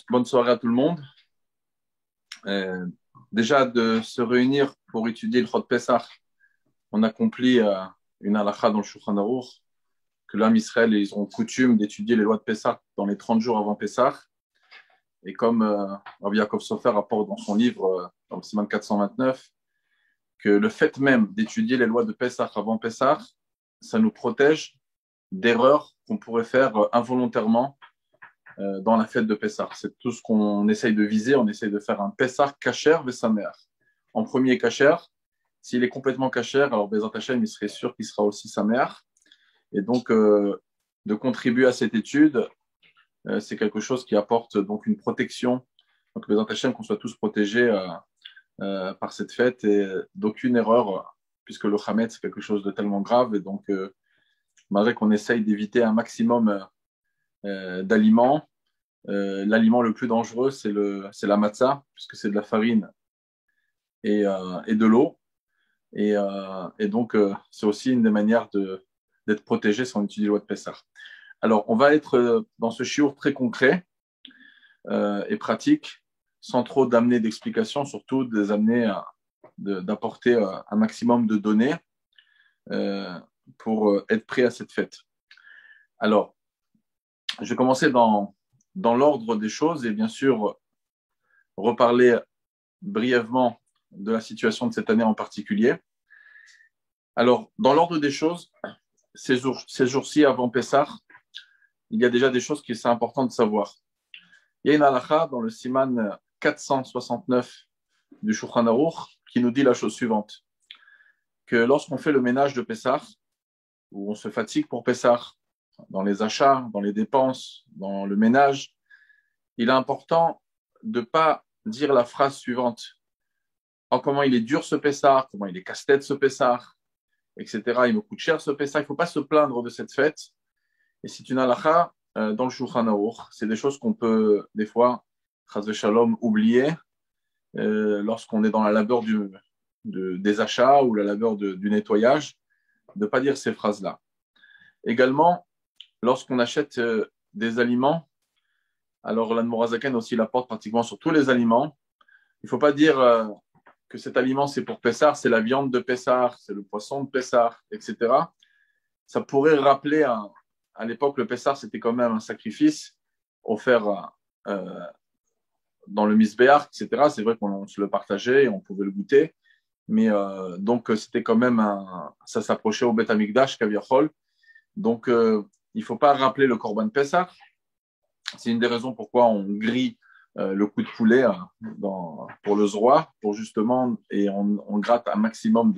Bonne soirée à tout le monde. Euh, Déjà, de se réunir pour étudier le Chod Pessah, on accomplit une halakha dans le Shulchan Aruch, que l'âme Israël, ils ont coutume d'étudier les lois de Pessah dans les 30 jours avant Pessah. Et comme Rabbi Yaakov Sofer rapporte dans son livre, dans le Siman 429, que le fait même d'étudier les lois de Pessah avant Pessah, ça nous protège d'erreurs qu'on pourrait faire involontairement dans la fête de Pessah. C'est tout ce qu'on essaye de viser. On essaye de faire un Pessah kasher vesamer. En premier kasher, s'il est complètement kasher, alors Bezat Hashem, il serait sûr qu'il sera aussi samer. Et donc, de contribuer à cette étude, c'est quelque chose qui apporte donc une protection. Donc, Bezat Hashem, qu'on soit tous protégés par cette fête et d'aucune erreur, puisque le Hametz, c'est quelque chose de tellement grave. Et donc, malgré qu'on essaye d'éviter un maximum d'aliments. L'aliment le plus dangereux, c'est la matzah, puisque c'est de la farine et de l'eau. Et donc, c'est aussi une des manières d'être protégé si on étudie la loi de Pessah. Alors, on va être dans ce shiur très concret et pratique, sans trop d'amener d'explications, surtout d'apporter un maximum de données pour être prêt à cette fête. Alors, je vais commencer dans l'ordre des choses et bien sûr reparler brièvement de la situation de cette année en particulier. Alors, dans l'ordre des choses, ces jours-ci avant Pessah, il y a déjà des choses qui sont importantes de savoir. Il y a une halakha dans le siman 469 du Shulchan Aruch qui nous dit la chose suivante, que lorsqu'on fait le ménage de Pessah, où on se fatigue pour Pessah, dans les achats, dans les dépenses, dans le ménage, il est important de ne pas dire la phrase suivante. Oh, comment il est dur ce Pessah, comment il est casse-tête ce Pessah, etc. Il me coûte cher ce Pessah. Il ne faut pas se plaindre de cette fête. Et c'est une halakha dans le Shulchan Aruch. C'est des choses qu'on peut, des fois, chas v'shalom, oublier lorsqu'on est dans la labeur des achats ou la labeur du nettoyage, de ne pas dire ces phrases-là. Également, lorsqu'on achète des aliments, alors l'Admorazaken aussi l'apporte pratiquement sur tous les aliments. Il ne faut pas dire que cet aliment c'est pour Pessah, c'est la viande de Pessah, c'est le poisson de Pessah, etc. Ça pourrait rappeler, à l'époque, le Pessah c'était quand même un sacrifice offert dans le Misbéach, etc. C'est vrai qu'on se le partageait et on pouvait le goûter. Mais donc c'était quand même ça s'approchait au Beth Amikdash, Kaviachol. Donc, il ne faut pas rappeler le Korban Pessah. C'est une des raisons pourquoi on grille le coup de poulet pour le zroa, pour justement, et on gratte un maximum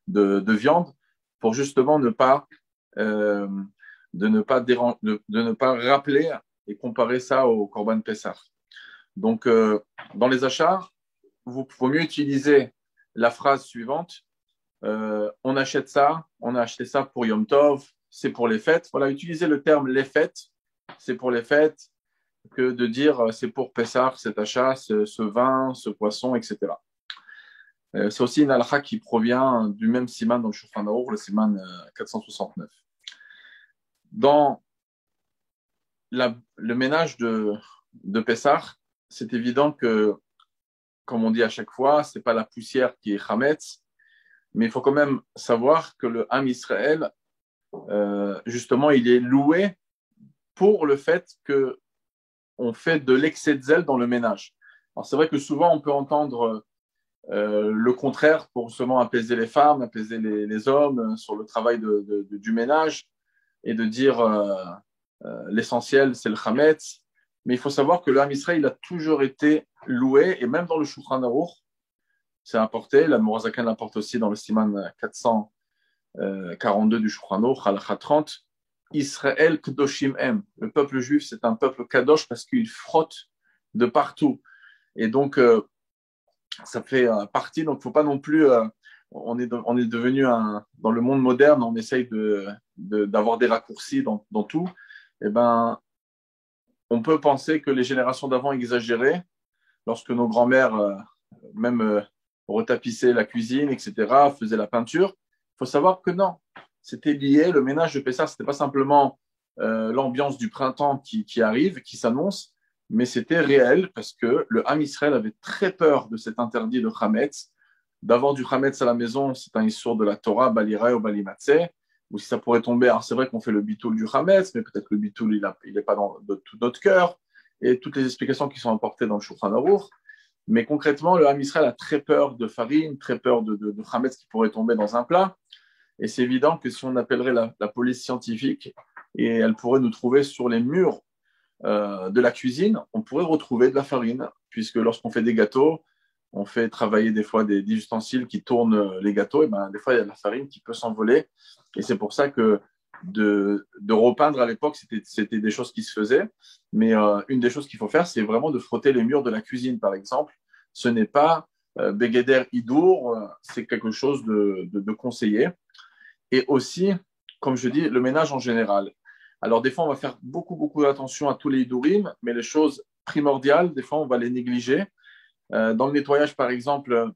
de viande, pour justement ne pas rappeler et comparer ça au Korban Pessah. Donc, dans les achats, il faut mieux utiliser la phrase suivante. On achète ça, on a acheté ça pour Yom Tov, c'est pour les fêtes. Voilà, utiliser le terme les fêtes, c'est pour les fêtes, que de dire c'est pour Pessah, cet achat, ce vin, ce poisson, etc. C'est aussi une halakha qui provient du même siman dans le Shulchan Aruch, le siman 469. Dans le ménage de Pessah, c'est évident que, comme on dit à chaque fois, ce n'est pas la poussière qui est chametz, mais il faut quand même savoir que le Ham Israël, justement, il est loué pour le fait qu'on fait de l'excès de zèle dans le ménage. Alors, c'est vrai que souvent, on peut entendre le contraire pour justement apaiser les femmes, apaiser les hommes sur le travail du ménage et de dire l'essentiel, c'est le chametz. Mais il faut savoir que le Ham Israël, il a toujours été loué, et même dans le Shulchan Aruch, c'est apporté. La Mourazakan l'apporte aussi dans le Siman 442 du Shulchan Aruch, halakha 30. Israël Kedoshim Em. Le peuple juif, c'est un peuple kadosh parce qu'il frotte de partout. Et donc, ça fait partie. Donc, il ne faut pas non plus. On est devenu dans le monde moderne, on essaye d'avoir des raccourcis dans tout. Eh ben, on peut penser que les générations d'avant exagéraient lorsque nos grands-mères, même retapissaient la cuisine, etc., faisaient la peinture. Il faut savoir que non, c'était lié, le ménage de Pessah, ce n'était pas simplement l'ambiance du printemps qui arrive, qui s'annonce, mais c'était réel parce que le Ham Israël avait très peur de cet interdit de Hametz. D'avoir du Hametz à la maison, c'est un issour de la Torah, Baliraï ou Balimatzeh, ou si ça pourrait tomber, alors c'est vrai qu'on fait le bitoul du Hametz, mais peut-être le bitoul, il n'est pas dans tout notre cœur, et toutes les explications qui sont apportées dans le Shulchan Aruch. Mais concrètement, le Ham Israël a très peur de farine, très peur de Hametz qui pourrait tomber dans un plat. Et c'est évident que si on appellerait la police scientifique, et elle pourrait nous trouver sur les murs de la cuisine, on pourrait retrouver de la farine, puisque lorsqu'on fait des gâteaux, on fait travailler des fois des ustensiles qui tournent les gâteaux, et ben, des fois il y a de la farine qui peut s'envoler. Et c'est pour ça que de repeindre à l'époque, c'était des choses qui se faisaient. Mais une des choses qu'il faut faire, c'est vraiment de frotter les murs de la cuisine, par exemple. Ce n'est pas Begeder Idour, c'est quelque chose de conseillé. Et aussi, comme je dis, le ménage en général. Alors, des fois, on va faire beaucoup attention à tous les idourim, mais les choses primordiales, des fois, on va les négliger. Dans le nettoyage, par exemple,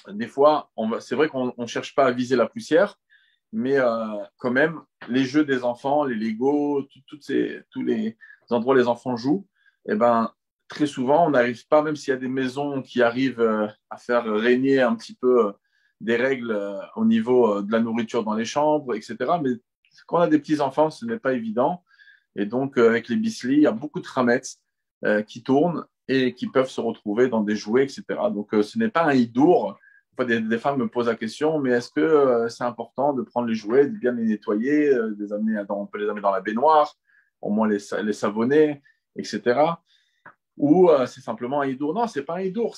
des fois, c'est vrai qu'on ne cherche pas à viser la poussière, mais quand même, les jeux des enfants, les Lego, tous les endroits où les enfants jouent, eh ben, très souvent, on n'arrive pas, même s'il y a des maisons qui arrivent à faire régner un petit peu des règles au niveau de la nourriture dans les chambres, etc. Mais quand on a des petits-enfants, ce n'est pas évident. Et donc, avec les bislis, il y a beaucoup de ramettes qui tournent et qui peuvent se retrouver dans des jouets, etc. Donc, ce n'est pas un hidour. Des femmes me posent la question, mais est-ce que c'est important de prendre les jouets, de bien les nettoyer, on peut les amener dans la baignoire, au moins les savonner, etc. Ou c'est simplement un hidour? Non, c'est pas un hidour.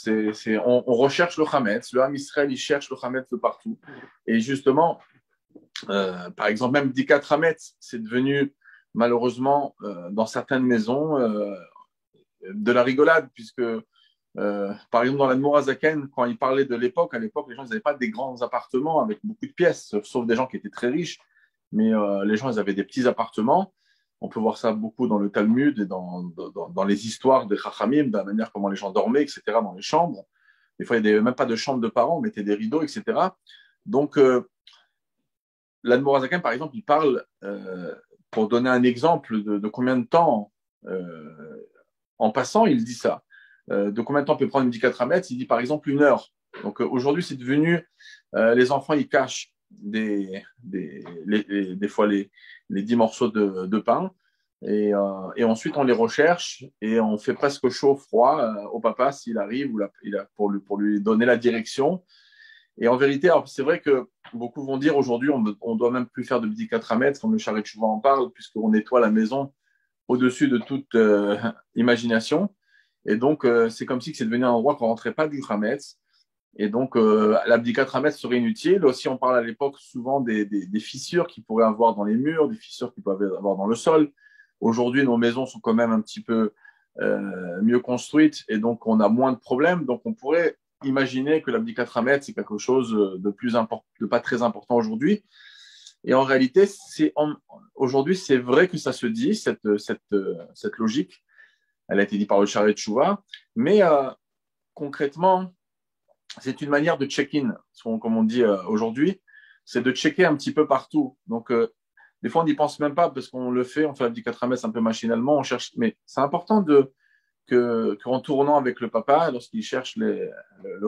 On recherche le chametz. Le Ham Israël, il cherche le chametz de partout. Et justement, par exemple, même Dikat Hametz, c'est devenu malheureusement dans certaines maisons de la rigolade, puisque par exemple dans la Mourazaken, quand il parlait de l'époque, à l'époque, les gens n'avaient pas des grands appartements avec beaucoup de pièces, sauf des gens qui étaient très riches, mais les gens ils avaient des petits appartements. On peut voir ça beaucoup dans le Talmud et dans les histoires des Chachamim, de la manière comment les gens dormaient, etc., dans les chambres. Des fois, il n'y avait même pas de chambre de parents, on mettait des rideaux, etc. Donc, l'Admorazaken, par exemple, il parle, pour donner un exemple de combien de temps, en passant, il dit ça. De combien de temps on peut prendre une 4 mètres? Il dit par exemple 1 heure. Donc aujourd'hui, c'est devenu, les enfants, ils cachent des fois les 10 morceaux de pain. Et ensuite, on les recherche et on fait presque chaud-froid au papa s'il arrive pour lui donner la direction. Et en vérité, alors c'est vrai que beaucoup vont dire aujourd'hui, on ne doit même plus faire de bdikat hametz, comme le Sharet Shuvah en parle, puisqu'on nettoie la maison au-dessus de toute imagination. Et donc, c'est comme si c'est devenu un endroit qu'on ne rentrait pas du hametz. Et donc, l'abdikat hametz serait inutile. Aussi, on parle à l'époque souvent des fissures qu'il pourrait avoir dans les murs, des fissures qu'il peut avoir dans le sol. Aujourd'hui, nos maisons sont quand même un petit peu mieux construites et donc on a moins de problèmes. Donc, on pourrait imaginer que l'abdikat hametz, c'est quelque chose de pas très important aujourd'hui. Et en réalité, aujourd'hui, c'est vrai que ça se dit, cette logique. Elle a été dite par le Sharet Shuvah. Mais concrètement, c'est une manière de check-in, comme on dit aujourd'hui. C'est de checker un petit peu partout. Donc, des fois, on n'y pense même pas parce qu'on le fait, on fait l'abdikat hametz un peu machinalement, on cherche. Mais c'est important qu'en tournant avec le papa, lorsqu'il cherche le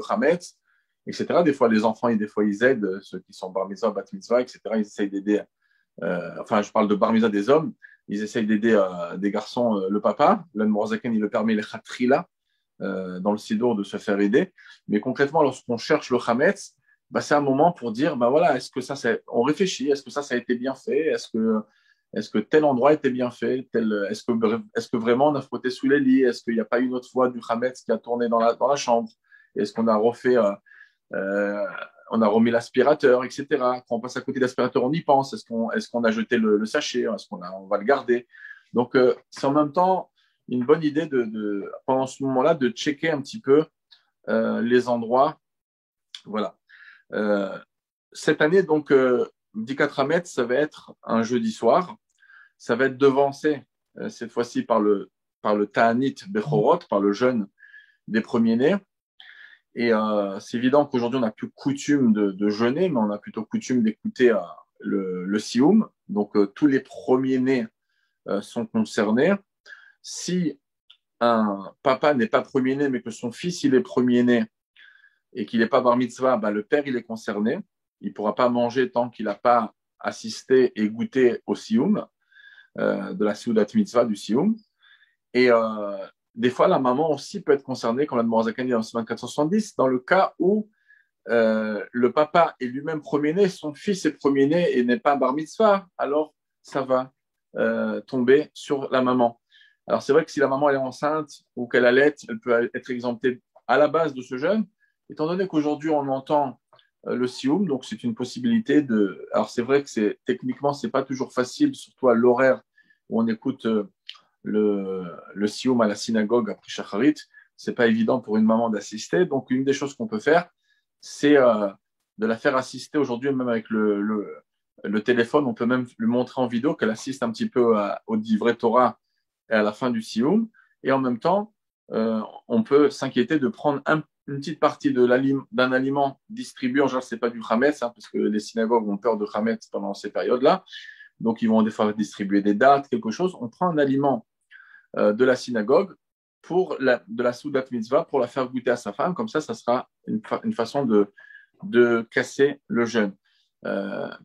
hametz, etc. Des fois, les enfants, des fois, ils aident, ceux qui sont bar mitzvah, bat mitzvah, etc. Ils essayent d'aider. Enfin, je parle de bar mitzvah des hommes. Ils essayent d'aider des garçons, le papa. L'Anne il le permet, les khatrila, dans le sidour, de se faire aider. Mais concrètement, lorsqu'on cherche le hametz, bah, c'est un moment pour dire, bah voilà, est-ce que on réfléchit, est-ce que ça a été bien fait, est-ce que tel endroit était bien fait, est-ce que vraiment on a frotté sous les lits, est-ce qu'il n'y a pas une autre fois du hametz qui a tourné dans la chambre, est-ce qu'on a refait, euh, on a remis l'aspirateur, etc. Quand on passe à côté de l'aspirateur, on y pense, est-ce qu'on a jeté le sachet, est-ce on va le garder. Donc, c'est en même temps une bonne idée pendant ce moment-là de checker un petit peu les endroits. Voilà. Cette année, donc, Bdikat Hametz, ça va être un jeudi soir. Ça va être devancé cette fois-ci par le Ta'anit Bechorot, par le jeûne des premiers-nés. Et c'est évident qu'aujourd'hui, on n'a plus coutume de jeûner, mais on a plutôt coutume d'écouter le Sioum. Donc, tous les premiers-nés sont concernés. Si un papa n'est pas premier-né, mais que son fils, il est premier-né et qu'il n'est pas bar mitzvah, bah, le père, il est concerné. Il ne pourra pas manger tant qu'il n'a pas assisté et goûté au sioum, de la seudat mitzvah, du sioum. Et des fois, la maman aussi peut être concernée, comme la Morazakan dit dans 2470, dans le cas où le papa est lui-même premier-né, son fils est premier-né et n'est pas bar mitzvah, alors ça va tomber sur la maman. Alors c'est vrai que si la maman elle est enceinte ou qu'elle allait, elle peut être exemptée à la base de ce jeûne, étant donné qu'aujourd'hui on entend le sioum, donc c'est une possibilité de. Alors c'est vrai que techniquement c'est pas toujours facile, surtout à l'horaire où on écoute le sioum à la synagogue après Shacharit, c'est pas évident pour une maman d'assister. Donc une des choses qu'on peut faire, c'est de la faire assister aujourd'hui, même avec le téléphone. On peut même lui montrer en vidéo qu'elle assiste un petit peu au Divrei Torah et à la fin du sioum. Et en même temps, on peut s'inquiéter de prendre une petite partie d'un aliment distribué. En général, ce n'est pas du chametz, parce que les synagogues ont peur de chametz pendant ces périodes-là. Donc, ils vont des fois distribuer des dates, quelque chose. On prend un aliment de la synagogue de la Soudat Mitzvah pour la faire goûter à sa femme. Comme ça sera une façon de casser le jeûne.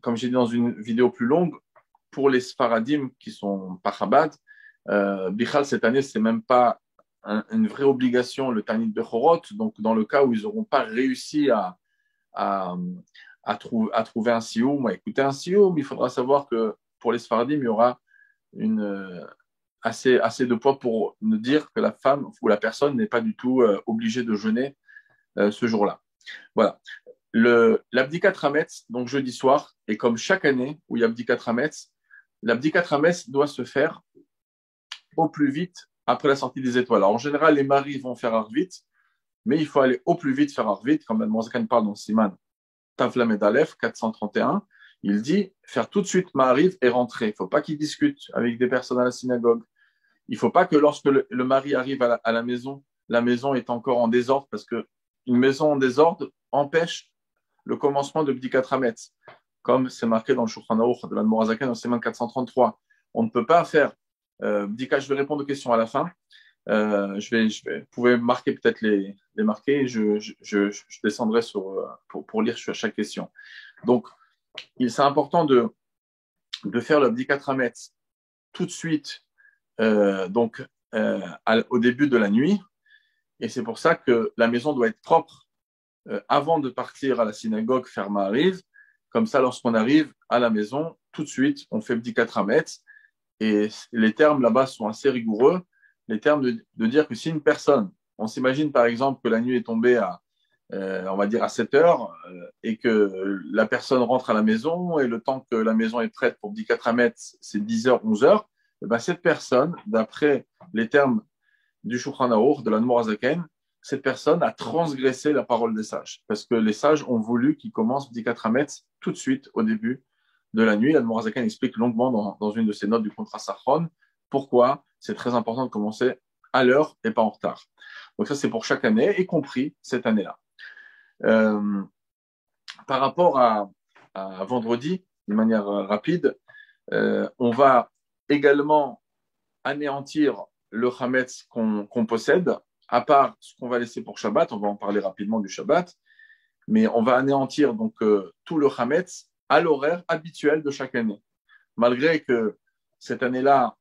Comme j'ai dit dans une vidéo plus longue, pour les Sfaradim qui sont pas Chabad, Bichal, cette année, c'est même pas une vraie obligation, le Tanit Bechorot. Donc, dans le cas où ils n'auront pas réussi à trouver un sioum, à écouter un sioum, il faudra savoir que pour les Sfaradim, il y aura assez de poids pour nous dire que la femme ou la personne n'est pas du tout obligée de jeûner ce jour-là. Voilà. L'Abdikat Hametz, donc jeudi soir, et comme chaque année où il y a Abdikat Hametz, l'Abdikat Hametz doit se faire au plus vite après la sortie des étoiles. Alors, en général, les maris vont faire Arvit, mais il faut aller au plus vite faire Arvit, comme Mme Mozakan parle dans Siman Tavla Medalef 431. Il dit faire tout de suite Ma'ariv et rentrer. Il ne faut pas qu'il discute avec des personnes à la synagogue. Il ne faut pas que lorsque le mari arrive à la maison est encore en désordre, parce qu'une maison en désordre empêche le commencement de Bdikat Hametz, comme c'est marqué dans le Shulchan Aruch de l'Admor HaZaken dans Siman 433. On ne peut pas faire Bdika, je vais répondre aux questions à la fin. Vous pouvez marquer peut-être les marquer et je descendrai pour lire sur chaque question. Donc, c'est important de faire le Bdikat Hametz tout de suite, au début de la nuit. Et c'est pour ça que la maison doit être propre avant de partir à la synagogue faire Ma'ariv. Comme ça, lorsqu'on arrive à la maison, tout de suite, on fait Bdikat Hametz. Et les termes là-bas sont assez rigoureux. Les termes de dire que si une personne, on s'imagine par exemple que la nuit est tombée on va dire à 7 heures, et que la personne rentre à la maison, et le temps que la maison est prête pour Bdikat Hametz, c'est 10 heures, 11 heures, et ben cette personne, d'après les termes du Shulchan Aruch, de l'Admor HaZaken, cette personne a transgressé la parole des sages. Parce que les sages ont voulu qu'il commence Bdikat Hametz tout de suite au début de la nuit. L'Admor HaZaken explique longuement dans une de ses notes du contrat Sachron pourquoi c'est très important de commencer à l'heure et pas en retard. Donc ça, c'est pour chaque année, y compris cette année-là. Par rapport à vendredi, de manière rapide, on va également anéantir le Hametz qu'on possède, à part ce qu'on va laisser pour Shabbat. On va en parler rapidement du Shabbat, mais on va anéantir donc tout le Hametz à l'horaire habituel de chaque année. Malgré que cette année-là,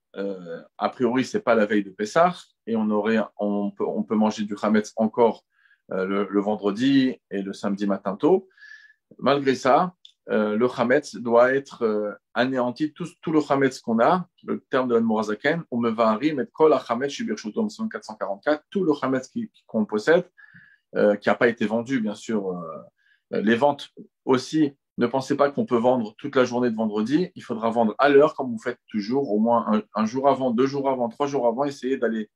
a priori, c'est pas la veille de Pessah, et on peut manger du Hametz encore le vendredi et le samedi matin tôt. Malgré ça, le Hametz doit être anéanti. Tout le Hametz qu'on a, le terme de l'Admor HaZaken, on me va harim et kol ha-Hametz shibirchuto, 444, tout le Hametz qu'on possède, qui n'a pas été vendu, bien sûr. Les ventes aussi, ne pensez pas qu'on peut vendre toute la journée de vendredi. Il faudra vendre à l'heure, comme vous faites toujours, au moins un jour avant, 2 jours avant, 3 jours avant. Essayez d'aller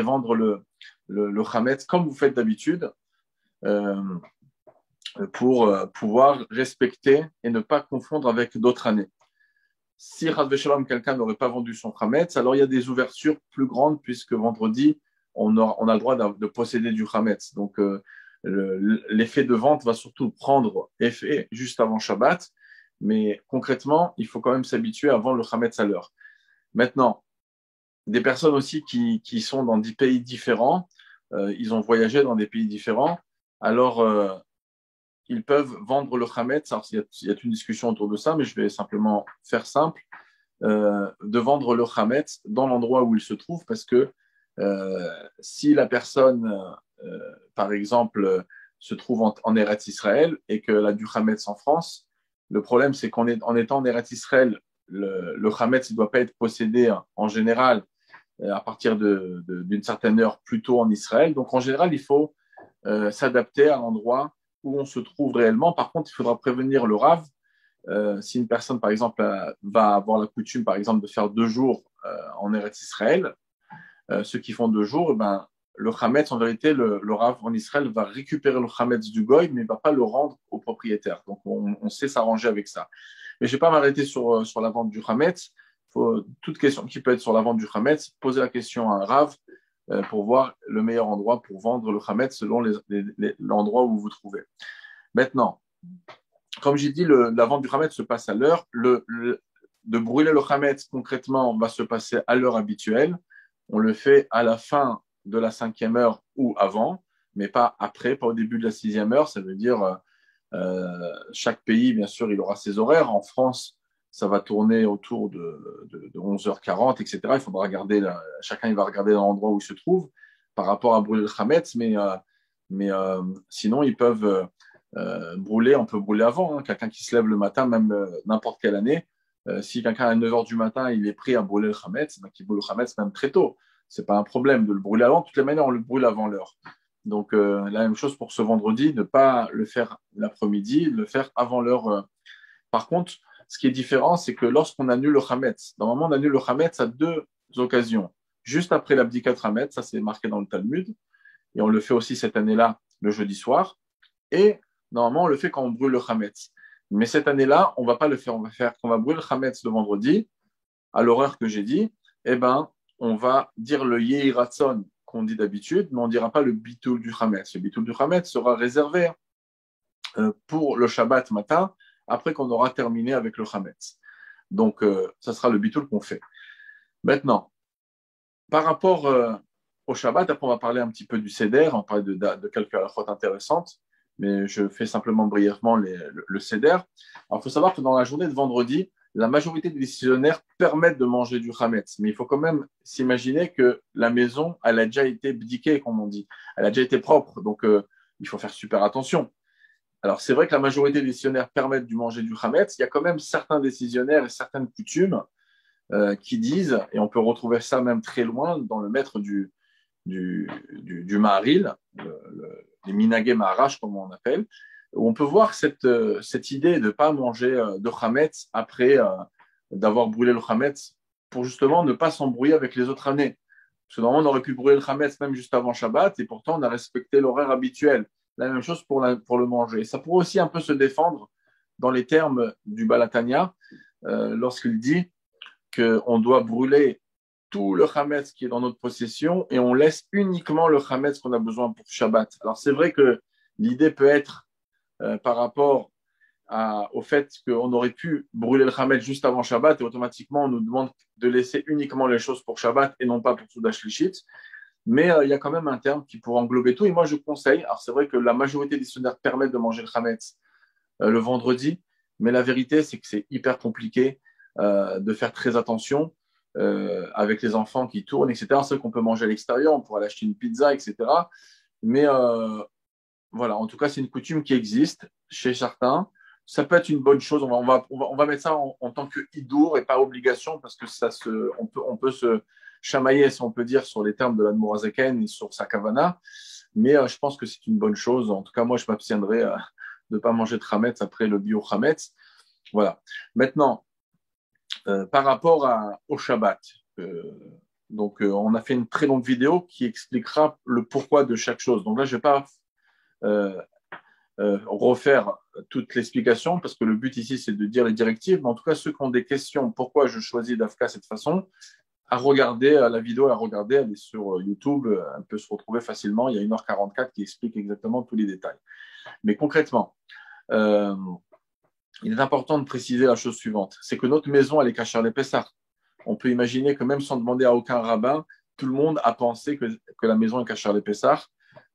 vendre le Hametz comme vous faites d'habitude, pour pouvoir respecter et ne pas confondre avec d'autres années. Si Chas Shalom, quelqu'un n'aurait pas vendu son Hametz, alors il y a des ouvertures plus grandes, puisque vendredi, on a le droit de posséder du Hametz. Donc, l'effet de vente va surtout prendre effet juste avant Shabbat, mais concrètement, il faut quand même s'habituer à vendre le Hametz à l'heure. Maintenant, des personnes aussi qui sont dans des pays différents, ils ont voyagé dans des pays différents, alors ils peuvent vendre le Hametz. Alors, il y a une discussion autour de ça, mais je vais simplement faire simple, de vendre le Hametz dans l'endroit où il se trouve, parce que si la personne, par exemple, se trouve en Eretz Israël et qu'elle a du Hametz en France, le problème, c'est qu'en étant en Eretz Israël, le Hametz ne doit pas être possédé en général à partir d'une certaine heure plutôt en Israël. Donc, en général, il faut s'adapter à l'endroit où on se trouve réellement. Par contre, il faudra prévenir le Rav. Si une personne, par exemple, va avoir la coutume, par exemple, de faire 2 jours en Eretz Israël, ceux qui font 2 jours, ben, le Hametz, en vérité, le Rav en Israël va récupérer le Hametz du Goy, mais il ne va pas le rendre au propriétaire. Donc, on sait s'arranger avec ça. Mais je ne vais pas m'arrêter sur la vente du Hametz. Toute question qui peut être sur la vente du Hametz, poser la question à un Rav pour voir le meilleur endroit pour vendre le Hametz selon l'endroit où vous vous trouvez. Maintenant, comme j'ai dit, la vente du Hametz se passe à l'heure. De brûler le Hametz, concrètement, va se passer à l'heure habituelle. On le fait à la fin de la 5e heure ou avant, mais pas après, pas au début de la 6e heure. Ça veut dire chaque pays, bien sûr, il aura ses horaires. En France, ça va tourner autour de 11h40, etc. Il faudra regarder, chacun il va regarder l'endroit où il se trouve par rapport à brûler le Hametz, mais sinon, ils peuvent brûler, on peut brûler avant. Hein. Quelqu'un qui se lève le matin, même n'importe quelle année, si quelqu'un à 9h du matin, il est pris à brûler le Hametz, donc il brûle le Hametz même très tôt. Ce n'est pas un problème de le brûler avant. De toutes les manières, on le brûle avant l'heure. Donc, la même chose pour ce vendredi, ne pas le faire l'après-midi, le faire avant l'heure. Par contre, ce qui est différent, c'est que lorsqu'on annule le Hametz, normalement, on annule le Hametz à 2 occasions. Juste après l'abdikat Hametz, ça c'est marqué dans le Talmud, et on le fait aussi cette année-là, le jeudi soir, et normalement, on le fait quand on brûle le Hametz. Mais cette année-là, on ne va pas le faire, on va brûler le Hametz le vendredi, à l'horaire que j'ai dit, eh ben, on va dire le Yehi Ratzon qu'on dit d'habitude, mais on ne dira pas le Bitoul du Hametz. Le Bitoul du Hametz sera réservé pour le Shabbat matin, après qu'on aura terminé avec le Hametz. Donc, ça sera le Bitoul qu'on fait. Maintenant, par rapport au Shabbat, après on va parler un petit peu du Seder, on va parler de quelques halachot intéressantes, mais je fais simplement brièvement le Seder. Alors, il faut savoir que dans la journée de vendredi, la majorité des décisionnaires permettent de manger du Hametz, mais il faut quand même s'imaginer que la maison, elle a déjà été bdiquée, comme on dit, elle a déjà été propre, donc il faut faire super attention. Alors, c'est vrai que la majorité des décisionnaires permettent de manger du Hametz, il y a quand même certains décisionnaires et certaines coutumes qui disent, et on peut retrouver ça même très loin dans le maître du Maharil, les Minagé Maharash, comme on appelle, où on peut voir cette idée de ne pas manger de Hametz après d'avoir brûlé le Hametz pour justement ne pas s'embrouiller avec les autres années. Parce que normalement, on aurait pu brûler le Hametz même juste avant Shabbat et pourtant, on a respecté l'horaire habituel. La même chose pour le manger. Ça pourrait aussi un peu se défendre dans les termes du Balatania lorsqu'il dit qu'on doit brûler tout le Hametz qui est dans notre possession et on laisse uniquement le Hametz qu'on a besoin pour Shabbat. Alors, c'est vrai que l'idée peut être par rapport au fait qu'on aurait pu brûler le Hametz juste avant Shabbat et automatiquement on nous demande de laisser uniquement les choses pour Shabbat et non pas pour Soudash Lichit. Mais il y a quand même un terme qui pourrait englober tout et moi je conseille, alors c'est vrai que la majorité des dictionnaires permettent de manger le Hametz le vendredi, mais la vérité c'est que c'est hyper compliqué de faire très attention avec les enfants qui tournent, etc. C'est vrai qu'on peut manger à l'extérieur, on pourrait aller acheter une pizza, etc. Mais voilà, en tout cas, c'est une coutume qui existe chez certains. Ça peut être une bonne chose. On va mettre ça en tant que hidour et pas obligation parce que on peut se chamailler, si on peut dire, sur les termes de l'Admorazaken et sur sa kavana. Mais je pense que c'est une bonne chose. En tout cas, moi, je m'abstiendrai de ne pas manger de chametz après le bio chametz. Voilà. Maintenant, par rapport au Shabbat, on a fait une très longue vidéo qui expliquera le pourquoi de chaque chose. Donc là, je ne vais pas refaire toute l'explication parce que le but ici, c'est de dire les directives. Mais en tout cas, ceux qui ont des questions, pourquoi je choisis d'Afka cette façon, à regarder la vidéo, elle est sur YouTube, elle peut se retrouver facilement. Il y a 1h44 qui explique exactement tous les détails. Mais concrètement, il est important de préciser la chose suivante, c'est que notre maison, elle est cachère les Pessah. on peut imaginer que même sans demander à aucun rabbin, tout le monde a pensé que la maison est cachère les Pessah.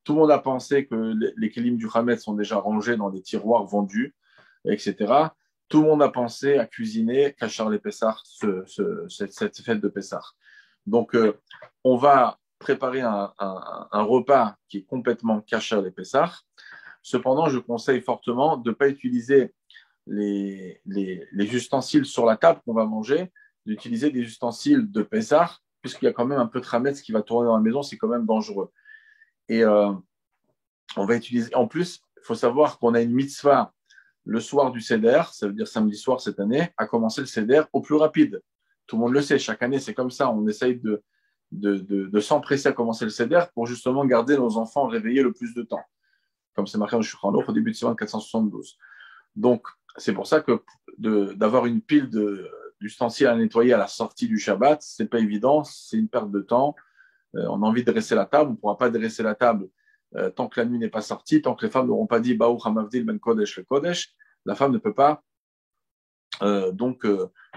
Tout le monde a pensé que les kélim du Hametz sont déjà rangés dans des tiroirs vendus, etc. Tout le monde a pensé à cuisiner cachère les Pessah, cette fête de Pessah. Donc, on va préparer un repas qui est complètement cachère les Pessah. Cependant, je conseille fortement de ne pas utiliser les ustensiles sur la table qu'on va manger, d'utiliser des ustensiles de Pessah, puisqu'il y a quand même un peu de Hametz qui va tourner dans la maison, c'est quand même dangereux. Et on va utiliser. En plus, il faut savoir qu'on a une mitzvah le soir du Seder, ça veut dire samedi soir cette année, à commencer le Seder au plus rapide. Tout le monde le sait, chaque année c'est comme ça. On essaye de s'empresser à commencer le Seder pour justement garder nos enfants réveillés le plus de temps. Comme c'est marqué dans le Shulchan Aruch au début de Sivan 472. Donc, c'est pour ça que d'avoir une pile d'ustensiles à nettoyer à la sortie du Shabbat, c'est pas évident, c'est une perte de temps. On a envie de dresser la table, on ne pourra pas dresser la table tant que la nuit n'est pas sortie, tant que les femmes n'auront pas dit Baou Hamavdil Ben Kodesh le Kodesh, la femme ne peut pas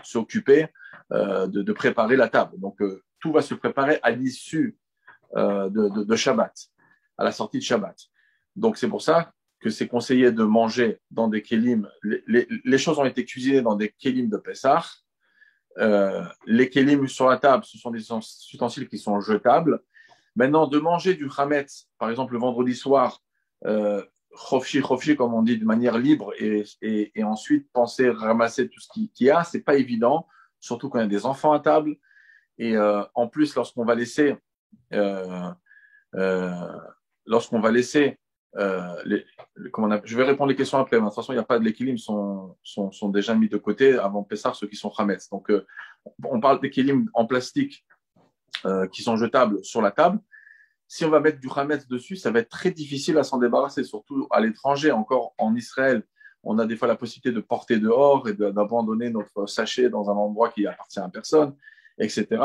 s'occuper de préparer la table. Donc tout va se préparer à l'issue de Shabbat, à la sortie de Shabbat. Donc c'est pour ça que c'est conseillé de manger dans des kélim. Les choses ont été cuisinées dans des kélim de Pessah. Les kélim sur la table, ce sont des ustensiles qui sont jetables. Maintenant, de manger du chametz, par exemple le vendredi soir, chofchi, comme on dit, de manière libre, et ensuite penser ramasser tout ce qu'il y a, c'est pas évident, surtout quand il y a des enfants à table. Et en plus, lorsqu'on va laisser, je vais répondre les questions après, mais de toute façon, il n'y a pas de l'équilibre, sont déjà mis de côté avant Pessah, ceux qui sont chametz. Donc, on parle d'équilibre en plastique qui sont jetables sur la table. Si on va mettre du chametz dessus, ça va être très difficile à s'en débarrasser, surtout à l'étranger. Encore en Israël, on a des fois la possibilité de porter dehors et d'abandonner notre sachet dans un endroit qui appartient à personne, etc.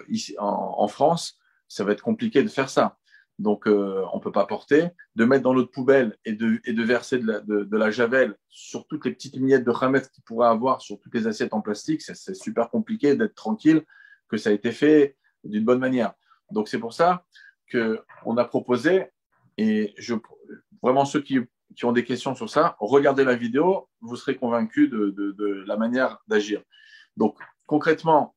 Ici, en France, ça va être compliqué de faire ça. Donc, on ne peut pas porter. De mettre dans l'autre poubelle et de verser de la javel sur toutes les petites miettes de chametz qu'il pourrait avoir sur toutes les assiettes en plastique, c'est super compliqué d'être tranquille que ça a été fait d'une bonne manière. Donc, c'est pour ça qu'on a proposé, et vraiment ceux qui ont des questions sur ça, regardez la vidéo, vous serez convaincus de la manière d'agir. Donc, concrètement,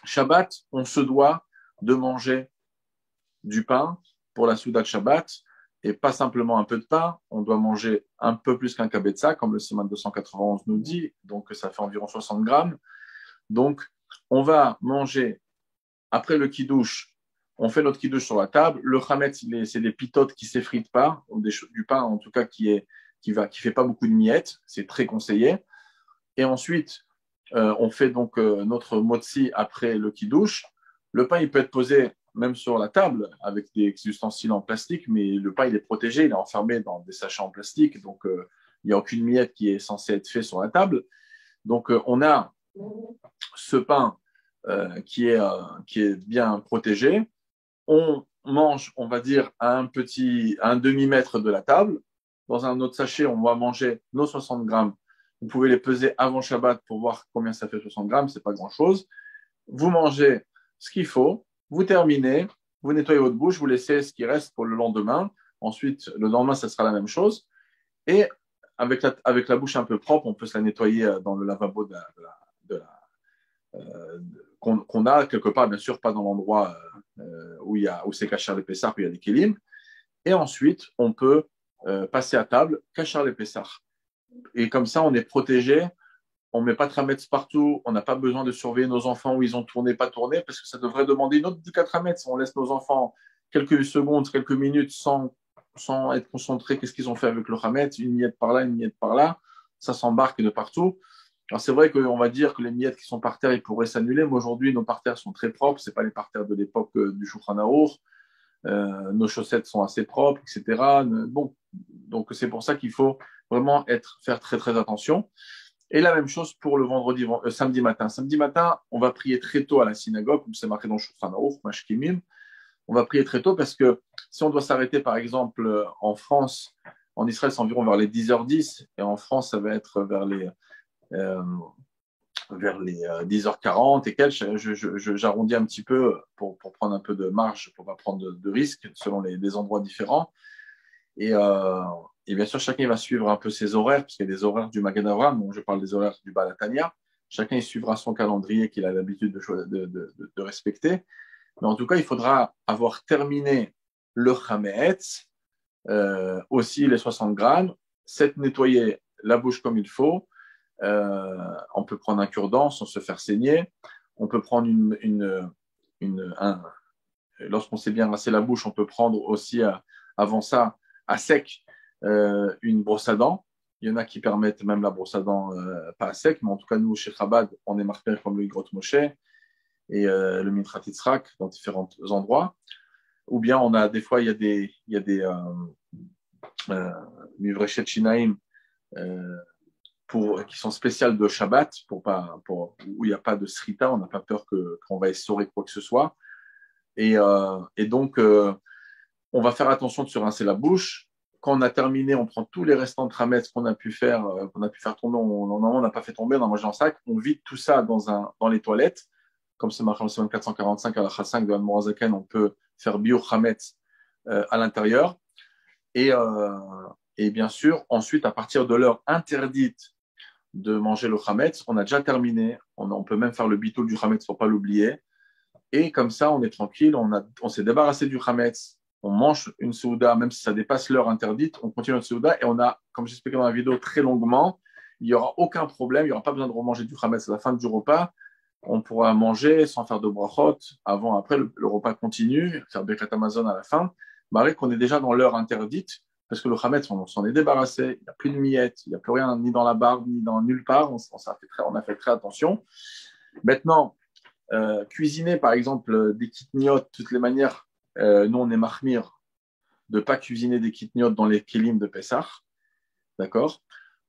Shabbat, on se doit de manger du pain pour la Souda de Shabbat, et pas simplement un peu de pain, on doit manger un peu plus qu'un kabetza, comme le Siman 291 nous dit, donc ça fait environ 60 grammes. Donc, on va manger, après le kidouche, on fait notre kidouche sur la table. Le chametz, c'est des pitotes qui ne s'effritent pas, ou du pain en tout cas qui fait pas beaucoup de miettes, c'est très conseillé. Et ensuite, on fait donc notre motzi après le kidouche. Le pain, il peut être posé même sur la table avec des ustensiles en plastique, mais le pain, il est protégé, il est enfermé dans des sachets en plastique, donc il n'y a aucune miette qui est censée être faite sur la table. Donc, on a ce pain qui est bien protégé. On mange, on va dire, à un demi-mètre de la table. Dans un autre sachet, on va manger nos 60 grammes. Vous pouvez les peser avant Shabbat pour voir combien ça fait 60 grammes, c'est pas grand-chose. Vous mangez ce qu'il faut, vous terminez, vous nettoyez votre bouche, vous laissez ce qui reste pour le lendemain. Ensuite, le lendemain, ça sera la même chose. Et avec la bouche un peu propre, on peut se la nettoyer dans le lavabo qu'on a quelque part, bien sûr, pas dans l'endroit où c'est cachar les Pessah, où il y a des kélim. Et ensuite, on peut passer à table, cachar les Pessah. Et comme ça, on est protégé. On ne met pas de trametz partout. On n'a pas besoin de surveiller nos enfants où ils ont tourné, pas tourné, parce que ça devrait demander une autre 4 trametz. On laisse nos enfants quelques secondes, quelques minutes sans être concentrés. Qu'est-ce qu'ils ont fait avec le trametz? Une miette par là, une miette par là. Ça s'embarque de partout. Alors, c'est vrai qu'on va dire que les miettes qui sont par terre, ils pourraient s'annuler, mais aujourd'hui, nos parterres sont très propres. Ce n'est pas les parterres de l'époque du Shulchan Aruch. Nos chaussettes sont assez propres, etc. Bon, donc, c'est pour ça qu'il faut vraiment faire très, très attention. Et la même chose pour le samedi matin. Samedi matin, on va prier très tôt à la synagogue, comme c'est marqué dans le Shulchan Aruch, Mashkimim. On va prier très tôt parce que si on doit s'arrêter, par exemple, en France, en Israël, c'est environ vers les 10h10, et en France, ça va être vers les vers les 10h40 et quelques. J'arrondis un petit peu pour prendre un peu de marge, pour ne pas prendre de risques selon des endroits différents. Et, euh, et bien sûr, chacun va suivre un peu ses horaires, parce qu'il y a des horaires du Magen Avraham, donc je parle des horaires du Baal Hatanya. Chacun il suivra son calendrier qu'il a l'habitude de respecter. Mais en tout cas, il faudra avoir terminé le Chametz, aussi les 60 grammes, s'être nettoyé la bouche comme il faut. On peut prendre un cure-dent sans se faire saigner. On peut prendre lorsqu'on s'est bien rincé la bouche, on peut prendre aussi avant ça à sec une brosse à dents. Il y en a qui permettent même la brosse à dents pas à sec, mais en tout cas, nous, chez Chabad, on est marqué comme le Higrot Moshe et le Mitrat Yitzhak dans différents endroits. Ou bien, on a des fois, il y a des Mivrechet Shinaim qui sont spéciales de Shabbat, où il n'y a pas de srita, on n'a pas peur qu'on va essorer quoi que ce soit. Et donc, on va faire attention de se rincer la bouche. Quand on a terminé, on prend tous les restants de tramettes qu'on a pu faire tomber. Normalement, on n'a pas fait tomber, on a mangé en sac. On vide tout ça dans les toilettes. Comme c'est marqué en semaine 445 à la Chassank de Al-Morazaken, on peut faire bio chametz à l'intérieur. Et bien sûr, ensuite, à partir de l'heure interdite de manger le chametz, on a déjà terminé. On peut même faire le bitoul du chametz, il ne faut pas l'oublier. Et comme ça, on est tranquille, on s'est débarrassé du chametz, on mange une souda, même si ça dépasse l'heure interdite, on continue notre souda et on a, comme j'expliquais dans la vidéo très longuement, il n'y aura aucun problème, il n'y aura pas besoin de remanger du chametz à la fin du repas. On pourra manger sans faire de brachot avant, après, le repas continue, faire Birkat Hamazon à la fin, malgré qu'on est déjà dans l'heure interdite, parce que le chametz, on s'en est débarrassé, il n'y a plus de miettes, il n'y a plus rien, ni dans la barbe, ni dans nulle part, on a fait très attention. Maintenant, cuisiner, par exemple, des kitniotes, de toutes les manières, nous, on est mahmir de ne pas cuisiner des kitniotes dans les kélim de Pessah, d'accord?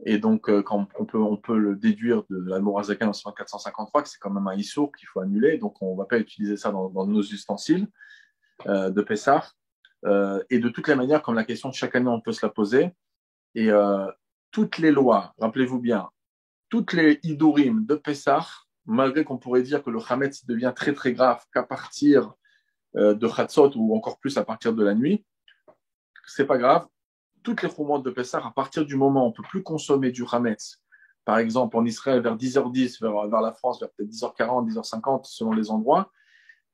Et donc, quand on peut le déduire de la Morazakan en 453, que c'est quand même un issour qu'il faut annuler, donc on ne va pas utiliser ça dans nos ustensiles de Pessah. Et de toutes les manières, comme la question, chaque année, on peut se la poser. Et toutes les lois, rappelez-vous bien, toutes les idurim de Pessah, malgré qu'on pourrait dire que le chametz devient très très grave qu'à partir de Chatzot ou encore plus à partir de la nuit, c'est pas grave. Toutes les chumot de Pessah, à partir du moment où on ne peut plus consommer du chametz, par exemple en Israël vers 10h10, vers la France vers peut-être 10h40, 10h50 selon les endroits,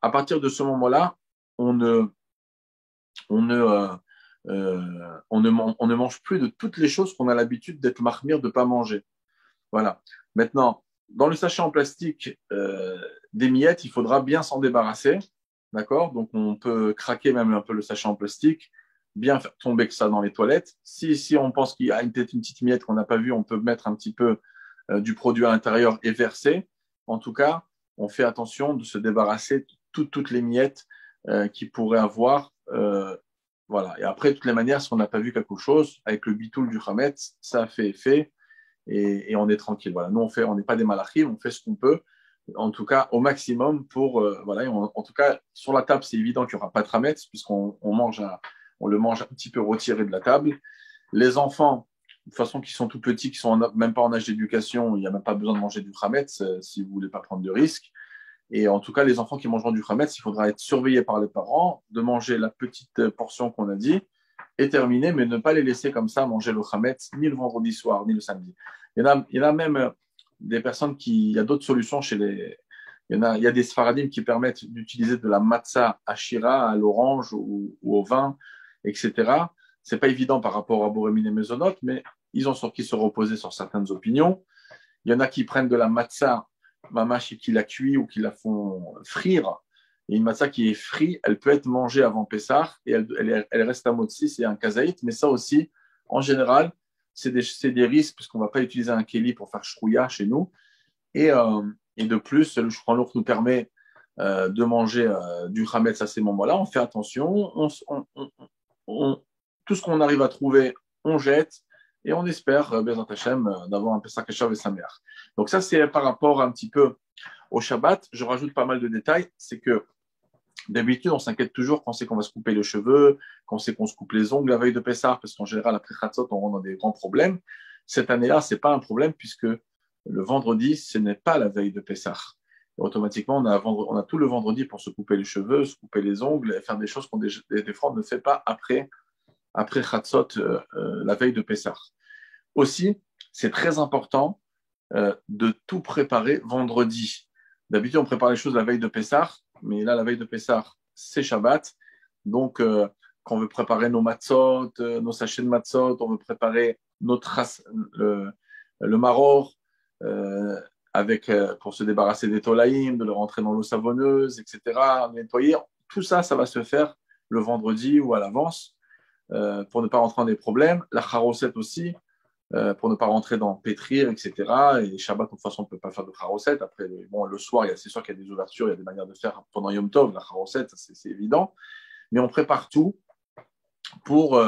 à partir de ce moment-là, on ne mange plus de toutes les choses qu'on a l'habitude d'être mahmir de ne pas manger. Voilà. Maintenant, dans le sachet en plastique des miettes, il faudra bien s'en débarrasser. D'accord? Donc, on peut craquer même un peu le sachet en plastique, bien faire tomber que ça dans les toilettes. Si on pense qu'il y a peut-être une petite miette qu'on n'a pas vue, on peut mettre un petit peu du produit à l'intérieur et verser. En tout cas, on fait attention de se débarrasser de toutes les miettes qui pourraient avoir. Voilà. Et après, de toutes les manières, si on n'a pas vu quelque chose, avec le bitoul du chametz, ça a fait effet et on est tranquille. Voilà. Nous, on n'est pas des malachim, on fait ce qu'on peut, en tout cas au maximum pour voilà. En tout cas, sur la table, c'est évident qu'il n'y aura pas de chametz puisqu'on on le mange un petit peu retiré de la table. Les enfants, de toute façon, qui sont tout petits, qui sont même pas en âge d'éducation, il n'y a même pas besoin de manger du chametz si vous voulez pas prendre de risques. Et en tout cas, les enfants qui mangeront du chametz, il faudra être surveillés par les parents, de manger la petite portion qu'on a dit et terminer, mais ne pas les laisser comme ça manger le chametz ni le vendredi soir, ni le samedi. Il y en a même des personnes il y a d'autres solutions il y a des sfaradim qui permettent d'utiliser de la matzah à shira, à l'orange ou au vin, etc. C'est pas évident par rapport à Borémine et Mezonot, mais ils ont sorti se reposer sur certaines opinions. Il y en a qui prennent de la matzah mamash et qui la cuit ou qui la font frire. Et une matzah qui est frite, elle peut être mangée avant Pessah et elle reste à motzi, c'est un kazaït, mais ça aussi, en général, c'est des risques parce qu'on ne va pas utiliser un keli pour faire shrouya chez nous. Et de plus, le Shulchan Aruch nous permet de manger du chametz à ces moments-là. On fait attention, tout ce qu'on arrive à trouver, on jette et on espère, Bezat Hashem, d'avoir un Pesach Keshav et Sameach. Donc ça, c'est par rapport un petit peu au Shabbat. Je rajoute pas mal de détails. C'est que d'habitude, on s'inquiète toujours quand c'est qu'on va se couper les cheveux, quand c'est qu'on se coupe les ongles la veille de Pessah, parce qu'en général, après Chatzot, on rentre dans des grands problèmes. Cette année-là, c'est pas un problème puisque le vendredi, ce n'est pas la veille de Pessah. Et automatiquement, on a tout le vendredi pour se couper les cheveux, se couper les ongles et faire des choses qu'on des fois on ne fait pas après Chatzot, la veille de Pessah. Aussi, c'est très important de tout préparer vendredi. D'habitude, on prépare les choses la veille de Pessah, mais là, la veille de Pessah, c'est Shabbat. Donc, quand on veut préparer nos matzot, nos sachets de matzot, on veut préparer le maror, pour se débarrasser des tolaïm, de le rentrer dans l'eau savonneuse, etc., nettoyer. Tout ça, ça va se faire le vendredi ou à l'avance pour ne pas rentrer dans des problèmes. La charosette aussi, pour ne pas rentrer dans pétrir, etc. Et Shabbat, de toute façon, on ne peut pas faire de charosette. Après, bon, le soir, c'est sûr qu'il y a des ouvertures, il y a des manières de faire pendant Yom Tov, la charosette, c'est évident. Mais on prépare tout pour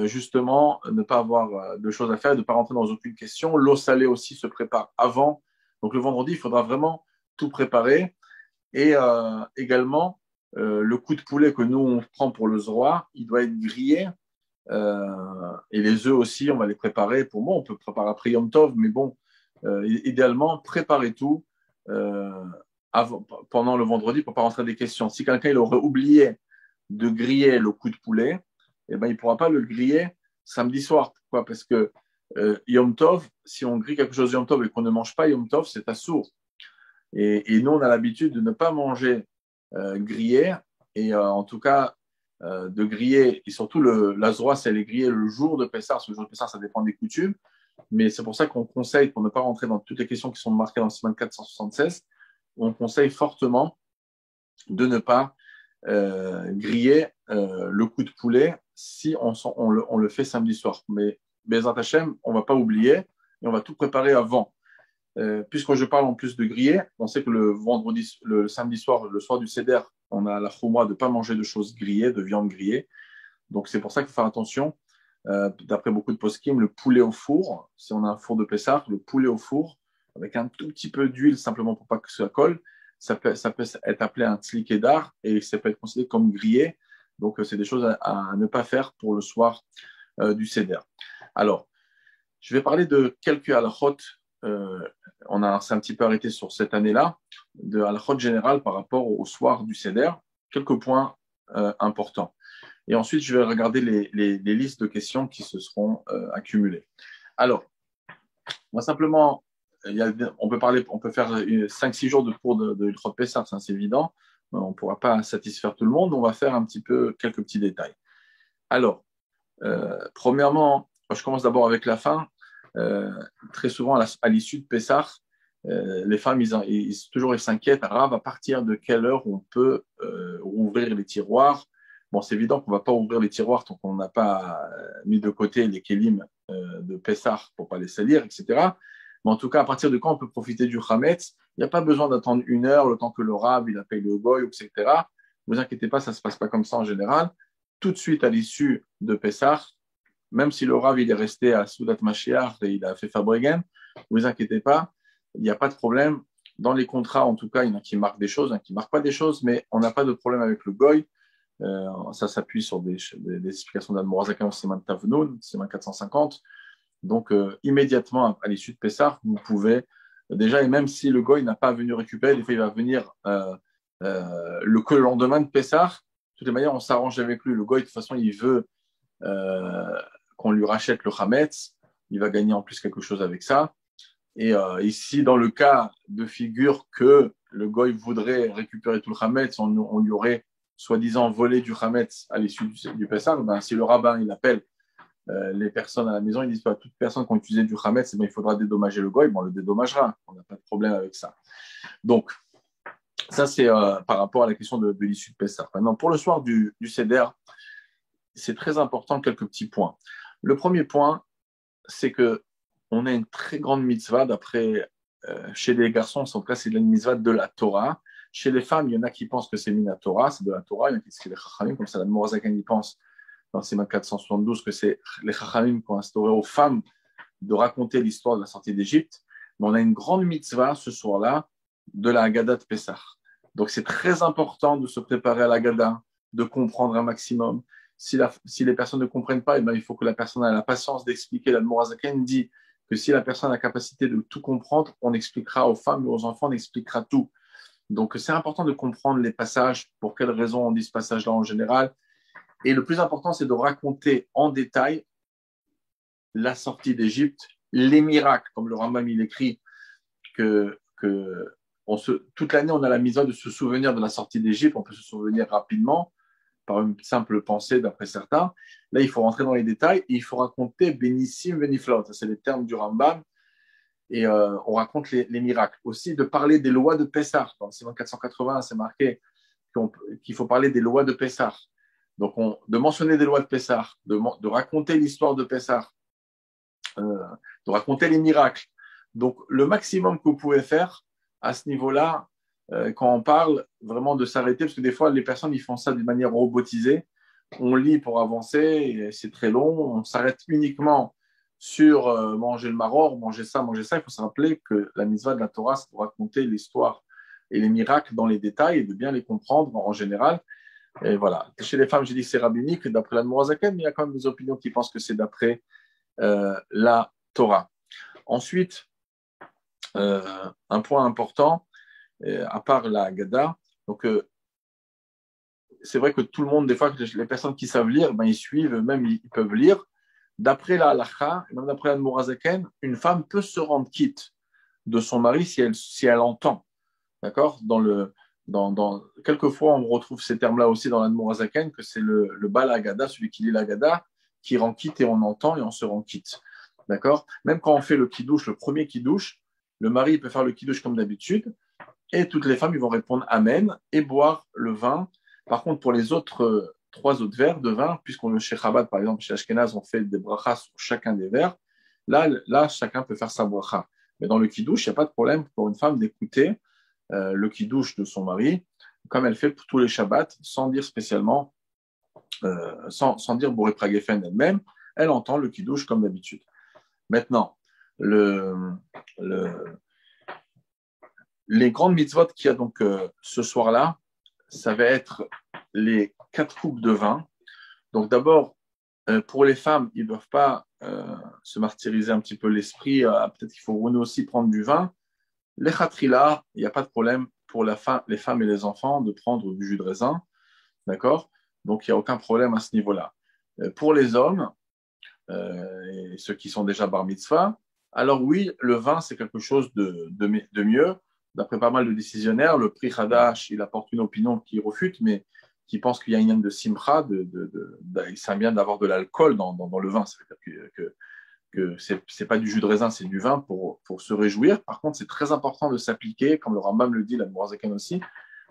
justement ne pas avoir de choses à faire, ne pas rentrer dans aucune question. L'eau salée aussi se prépare avant. Donc le vendredi, il faudra vraiment tout préparer. Et également, le coup de poulet que nous, on prend pour le zroa, il doit être grillé. Et les œufs aussi, on va les préparer. Pour moi, on peut préparer après Yom Tov, mais bon, idéalement, préparez tout pendant le vendredi pour ne pas rentrer des questions. Si quelqu'un il aurait oublié de griller le coup de poulet, eh ben, il ne pourra pas le griller samedi soir. Pourquoi? Parce que Yom Tov, si on grille quelque chose Yom Tov et qu'on ne mange pas Yom Tov, c'est assourd. Et nous, on a l'habitude de ne pas manger grillé. Et en tout cas, de griller, et surtout la zroa, c'est elle est grillée le jour de Pessah. Parce que le jour de Pessah, ça dépend des coutumes. Mais c'est pour ça qu'on conseille, pour ne pas rentrer dans toutes les questions qui sont marquées dans Siman 476, on conseille fortement de ne pas griller le coup de poulet si on le fait samedi soir. Mais Bezrat Hashem, on ne va pas oublier et on va tout préparer avant. Puisque je parle en plus de griller, on sait que le samedi soir, le soir du Seder, on a la chouma de ne pas manger de choses grillées, de viande grillée. Donc c'est pour ça qu'il faut faire attention. D'après beaucoup de poskim, le poulet au four, si on a un four de Pessah, le poulet au four, avec un tout petit peu d'huile simplement pour pas que ça colle, ça peut être appelé un tzlikedar et ça peut être considéré comme grillé. Donc c'est des choses à ne pas faire pour le soir du Seder. Alors, je vais parler de quelques halachot. On s'est un petit peu arrêté sur cette année-là, de halachot générale par rapport au soir du Seder. Quelques points importants. Et ensuite, je vais regarder les listes de questions qui se seront accumulées. Alors, moi simplement, on peut faire 5-6 jours de cours de Hilchot Pessah, c'est évident. On ne pourra pas satisfaire tout le monde. On va faire un petit peu quelques petits détails. Alors, premièrement, je commence d'abord avec la fin. Très souvent, à l'issue de Pessah, les femmes, ils s'inquiètent. Rav, à partir de quelle heure on peut ouvrir les tiroirs? Bon, c'est évident qu'on ne va pas ouvrir les tiroirs tant qu'on n'a pas mis de côté les kélim de Pessah pour ne pas les salir, etc. Mais en tout cas, à partir de quand on peut profiter du Hametz? Il n'y a pas besoin d'attendre 1 heure, le temps que le Rav il appelle le Goy, etc. Ne vous inquiétez pas, ça ne se passe pas comme ça en général. Tout de suite à l'issue de Pessah, même si le Rav il est resté à Soudat Mashiach et il a fait Fabregen, ne vous inquiétez pas, il n'y a pas de problème. Dans les contrats, en tout cas, il y en a qui marquent des choses, il y en a qui ne marquent pas des choses, mais on n'a pas de problème avec le Goy. Ça s'appuie sur des explications d'Admorazaka au Siman Tavnoun, Siman 450. Donc, immédiatement à l'issue de Pessah, vous pouvez déjà, et même si le Goy n'a pas venu récupérer, des fois il va venir le lendemain de Pessah. De toutes les manières, on s'arrange avec lui. Le Goy, de toute façon, il veut qu'on lui rachète le Hametz. Il va gagner en plus quelque chose avec ça. Et ici, dans le cas de figure que le Goy voudrait récupérer tout le Hametz, on lui aurait soi-disant volé du Hametz à l'issue du Pessah, ben, si le rabbin il appelle les personnes à la maison, ils disent pas toute personne qui a utilisé du Hametz, ben, il faudra dédommager le Goy, bon, on le dédommagera, on n'a pas de problème avec ça. Donc, ça c'est par rapport à la question de l'issue de Pessah. Maintenant, pour le soir du Seder, c'est très important, quelques petits points. Le premier point, c'est que on a une très grande mitzvah d'après chez les garçons, en tout cas, c'est une mitzvah de la Torah. Chez les femmes, il y en a qui pensent que c'est mina Torah, c'est de la Torah. Il y en a qui disent que les Chachamim, comme ça, la Morazakan, il pense dans Siman 472 que c'est les Chachamim qui ont instauré aux femmes de raconter l'histoire de la sortie d'Égypte. Mais on a une grande mitzvah ce soir-là de la Haggadah de Pessah. Donc c'est très important de se préparer à la Haggadah, de comprendre un maximum. Si les personnes ne comprennent pas, eh bien, il faut que la personne ait la patience d'expliquer. La Morazakan dit que si la personne a la capacité de tout comprendre, on expliquera aux femmes et aux enfants, on expliquera tout. Donc, c'est important de comprendre les passages, pour quelles raisons on dit ce passage-là en général. Et le plus important, c'est de raconter en détail la sortie d'Égypte, les miracles, comme le Rambam il écrit, toute l'année, on a la misère de se souvenir de la sortie d'Égypte, on peut se souvenir rapidement par une simple pensée d'après certains. Là, il faut rentrer dans les détails et il faut raconter Benissim, Beniflot, ça c'est les termes du Rambam, et on raconte les miracles. Aussi, de parler des lois de Pessah. Dans le Siman 480, c'est marqué qu'il faut parler des lois de Pessah. Donc, de mentionner des lois de Pessah, de raconter l'histoire de Pessah, de raconter les miracles. Donc, le maximum que vous pouvez faire à ce niveau-là, quand on parle, vraiment de s'arrêter, parce que des fois, les personnes, ils font ça d'une manière robotisée. On lit pour avancer, et c'est très long. On s'arrête uniquement sur manger le maror, manger ça, manger ça. Il faut se rappeler que la mitzvah de la Torah, c'est de raconter l'histoire et les miracles dans les détails et de bien les comprendre en général. Et voilà. Chez les femmes, j'ai dit que c'est rabbinique d'après la Mourazaken, mais il y a quand même des opinions qui pensent que c'est d'après la Torah. Ensuite, un point important, à part la Haggadah, donc c'est vrai que tout le monde, des fois, les personnes qui savent lire, ben, ils suivent, même ils peuvent lire. D'après la halakha, et même d'après la Mourazaken, une femme peut se rendre quitte de son mari si elle entend. D'accord? Quelquefois, on retrouve ces termes-là aussi dans la Mourazaken, que c'est le Bal Haggadah, celui qui lit la Haggadah, qui rend quitte et on entend et on se rend quitte. D'accord? Même quand on fait le kidouche, le premier kidouche, le mari peut faire le kidouche comme d'habitude et toutes les femmes ils vont répondre Amen et boire le vin. Par contre, pour les autres, 3 autres verres de vin, puisqu'on le chez Chabad, par exemple, chez Ashkenaz, on fait des brachas sur chacun des verres, là, chacun peut faire sa bracha. Mais dans le kidouche, il n'y a pas de problème pour une femme d'écouter le kidouche de son mari, comme elle fait pour tous les Shabbats, sans dire spécialement, sans dire Boré Pragefen elle-même, elle entend le kidouche comme d'habitude. Maintenant, les grandes mitzvot qu'il y a donc ce soir-là, ça va être les 4 coupes de vin. Donc d'abord, pour les femmes, ils ne doivent pas se martyriser un petit peu l'esprit. Peut-être qu'il faut aussi prendre du vin. Les khatrila, il n'y a pas de problème pour les femmes et les enfants de prendre du jus de raisin. D'accord? Donc il n'y a aucun problème à ce niveau-là. Pour les hommes, et ceux qui sont déjà bar mitzvah, alors oui, le vin, c'est quelque chose de mieux. D'après pas mal de décisionnaires, le prix Hadash, il apporte une opinion qui refute, mais qui pense qu'il y a une de simcha, c'est bien d'avoir de l'alcool dans le vin. Ça veut dire que c'est pas du jus de raisin, c'est du vin pour se réjouir. Par contre, c'est très important de s'appliquer, comme le Rambam le dit, la Mourazaken aussi,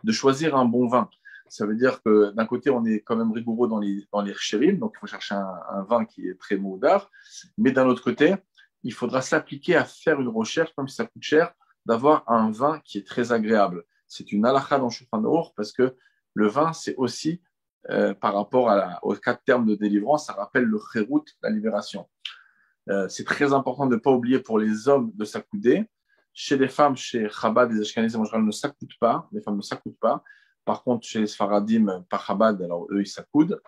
de choisir un bon vin. Ça veut dire que d'un côté, on est quand même rigoureux dans les chérim, donc il faut chercher un vin qui est très moudar, mais d'un autre côté, il faudra s'appliquer à faire une recherche, même si ça coûte cher, d'avoir un vin qui est très agréable. C'est une halakha dans Shulchan Aruch parce que le vin, c'est aussi, par rapport aux 4 termes de délivrance, ça rappelle le chérout, la libération. C'est très important de ne pas oublier pour les hommes de s'accouder. Chez les femmes, chez Chabad, les Ashkenazim en général ne s'accoudent pas. Les femmes ne s'accoudent pas. Par contre, chez les Sfaradim, par Chabad, alors eux, ils s'accoudent.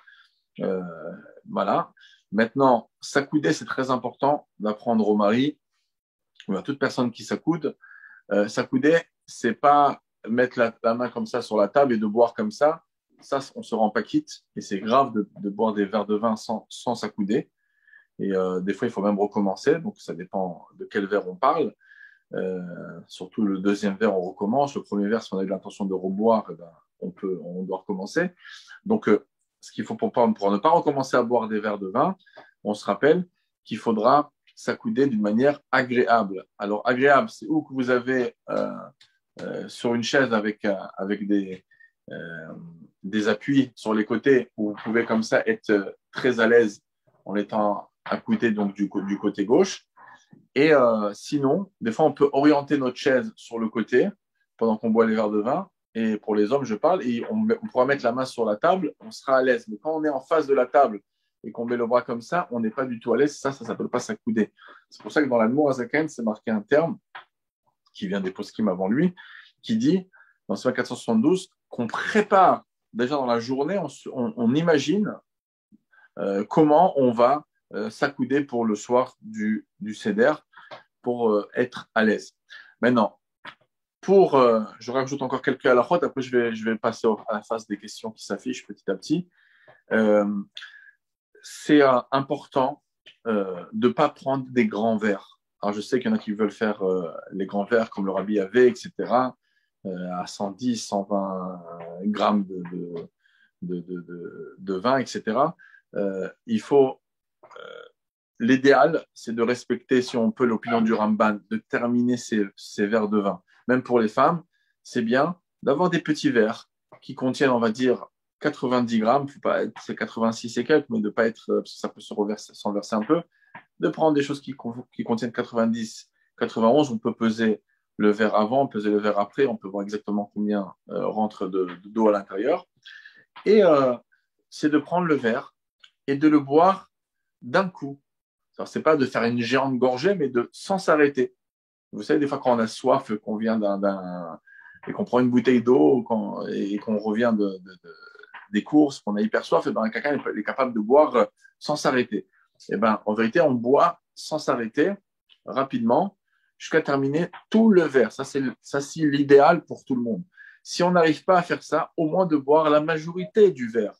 Voilà. Maintenant, s'accouder, c'est très important d'apprendre au mari ou à toute personne qui s'accoude. S'accouder, c'est pas mettre la main comme ça sur la table et de boire comme ça. Ça, on se rend pas quitte. Et c'est grave de boire des verres de vin sans s'accouder. Et des fois, il faut même recommencer. Donc, ça dépend de quel verre on parle. Surtout le deuxième verre, on recommence. Le premier verre, si on a eu l'intention de reboire, eh ben, on doit recommencer. Donc, ce qu'il faut pour ne pas recommencer à boire des verres de vin, on se rappelle qu'il faudra s'accouder d'une manière agréable. Alors, agréable, c'est où que vous avez sur une chaise avec des appuis sur les côtés, où vous pouvez comme ça être très à l'aise en étant accoudé donc du côté gauche. Et sinon, des fois, on peut orienter notre chaise sur le côté pendant qu'on boit les verres de vin. Et pour les hommes, je parle, et on pourra mettre la main sur la table, on sera à l'aise. Mais quand on est en face de la table et qu'on met le bras comme ça, on n'est pas du tout à l'aise. Ça s'appelle pas s'accouder. C'est pour ça que dans la Mourazaken, c'est marqué un terme qui vient des poskim avant lui, qui dit, dans ce 472, qu'on prépare déjà dans la journée, on imagine comment on va s'accouder pour le soir du Seder. pour être à l'aise. Maintenant, je rajoute encore quelques halakhot, après je vais passer à la phase des questions qui s'affichent petit à petit. Euh, c'est important de ne pas prendre des grands verres. Alors, je sais qu'il y en a qui veulent faire les grands verres comme le rabbi avait, etc., à 110, 120 grammes de vin, etc. Il faut, l'idéal, c'est de respecter, si on peut, l'opinion du Ramban, de terminer ces verres de vin. Même pour les femmes, c'est bien d'avoir des petits verres qui contiennent, on va dire, 90 grammes, faut pas être, c'est 86 et quelques, mais de pas être, parce que ça peut s'enverser un peu, de prendre des choses qui contiennent 90, 91, on peut peser le verre avant, peser le verre après, on peut voir exactement combien rentre d'eau à l'intérieur. Et c'est de prendre le verre et de le boire d'un coup. Alors, c'est pas de faire une géante gorgée, mais sans s'arrêter. Vous savez, des fois, quand on a soif, qu'on vient et qu'on prend une bouteille d'eau et qu'on revient des courses, qu'on a hyper soif, et ben, quelqu'un est capable de boire sans s'arrêter. Et ben, en vérité, on boit sans s'arrêter rapidement jusqu'à terminer tout le verre. Ça, c'est l'idéal pour tout le monde. Si on n'arrive pas à faire ça, au moins de boire la majorité du verre.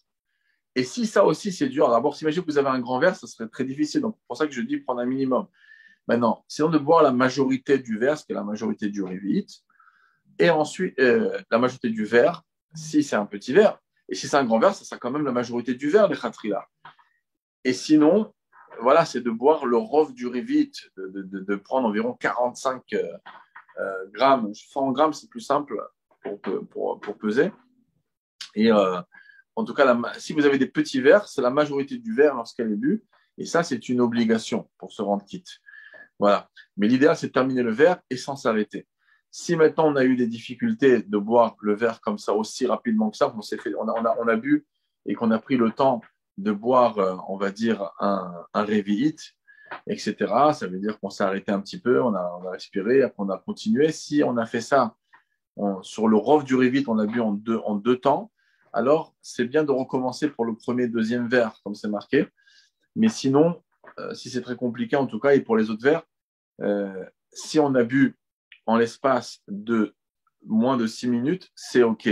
Et si ça aussi, c'est dur, d'abord, s'imaginer que vous avez un grand verre, ça serait très difficile. Donc, c'est pour ça que je dis prendre un minimum. Maintenant, sinon de boire la majorité du verre, ce qui est la majorité du révite, et ensuite la majorité du verre, si c'est un petit verre, et si c'est un grand verre, ça sera quand même la majorité du verre, les khatrila. Et sinon, voilà, c'est de boire le rov du révite, de prendre environ 45 grammes. 100 grammes, c'est plus simple pour peser. Et en tout cas, si vous avez des petits verres, c'est la majorité du verre lorsqu'elle est bu. Et ça, c'est une obligation pour se rendre quitte. Voilà. Mais l'idéal, c'est de terminer le verre et sans s'arrêter. Si maintenant on a eu des difficultés de boire le verre comme ça aussi rapidement que ça, on a bu et qu'on a pris le temps de boire, on va dire, un réveillite, etc. Ça veut dire qu'on s'est arrêté un petit peu, on a respiré, après on a continué. Si on a fait ça sur le rov du réveillite, on a bu en deux temps, alors c'est bien de recommencer pour le premier, deuxième verre, comme c'est marqué. Mais sinon, si c'est très compliqué en tout cas, et pour les autres verres, si on a bu en l'espace de moins de 6 minutes, c'est OK.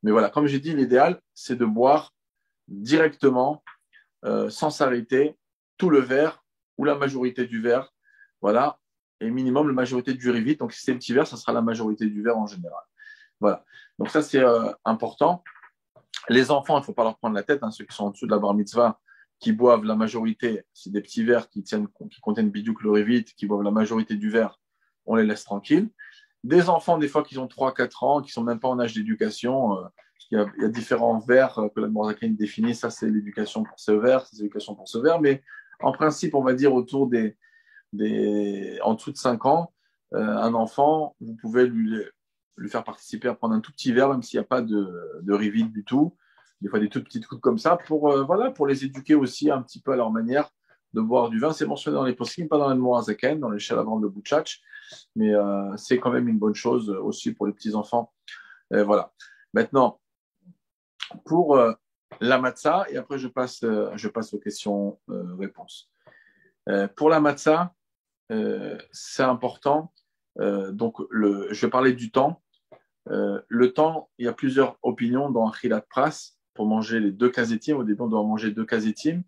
Mais voilà, comme j'ai dit, l'idéal, c'est de boire directement, sans s'arrêter, tout le verre ou la majorité du verre. Voilà, et minimum la majorité du riz vite. Donc, si c'est le petit verre, ça sera la majorité du verre en général. Voilà, donc ça, c'est important. Les enfants, il ne faut pas leur prendre la tête, hein, ceux qui sont en dessous de la bar mitzvah, qui boivent la majorité, c'est des petits verres qui contiennent bidou chlorévite, qui boivent la majorité du verre, on les laisse tranquilles. Des enfants, des fois, qui ont 3-4 ans, qui ne sont même pas en âge d'éducation, il y a différents verres que la Mourazaken définit, ça c'est l'éducation pour ce verre, c'est l'éducation pour ce verre, mais en principe, on va dire autour en dessous de 5 ans, un enfant, vous pouvez lui faire participer à prendre un tout petit verre, même s'il n'y a pas de rivide du tout. Des fois, des toutes petites gouttes comme ça, pour les éduquer aussi un petit peu à leur manière de boire du vin. C'est mentionné dans les poskim, pas dans la Mourazaken, dans les Shalavran de Bouchach, mais c'est quand même une bonne chose aussi pour les petits-enfants. Voilà. Maintenant, pour la matzah, et après je passe aux questions-réponses. Pour la matzah, c'est important. Donc, je vais parler du temps. Le temps, il y a plusieurs opinions dans Achilat Pras pour manger les 2 kazetim. Au début, on doit manger 2 kazetim.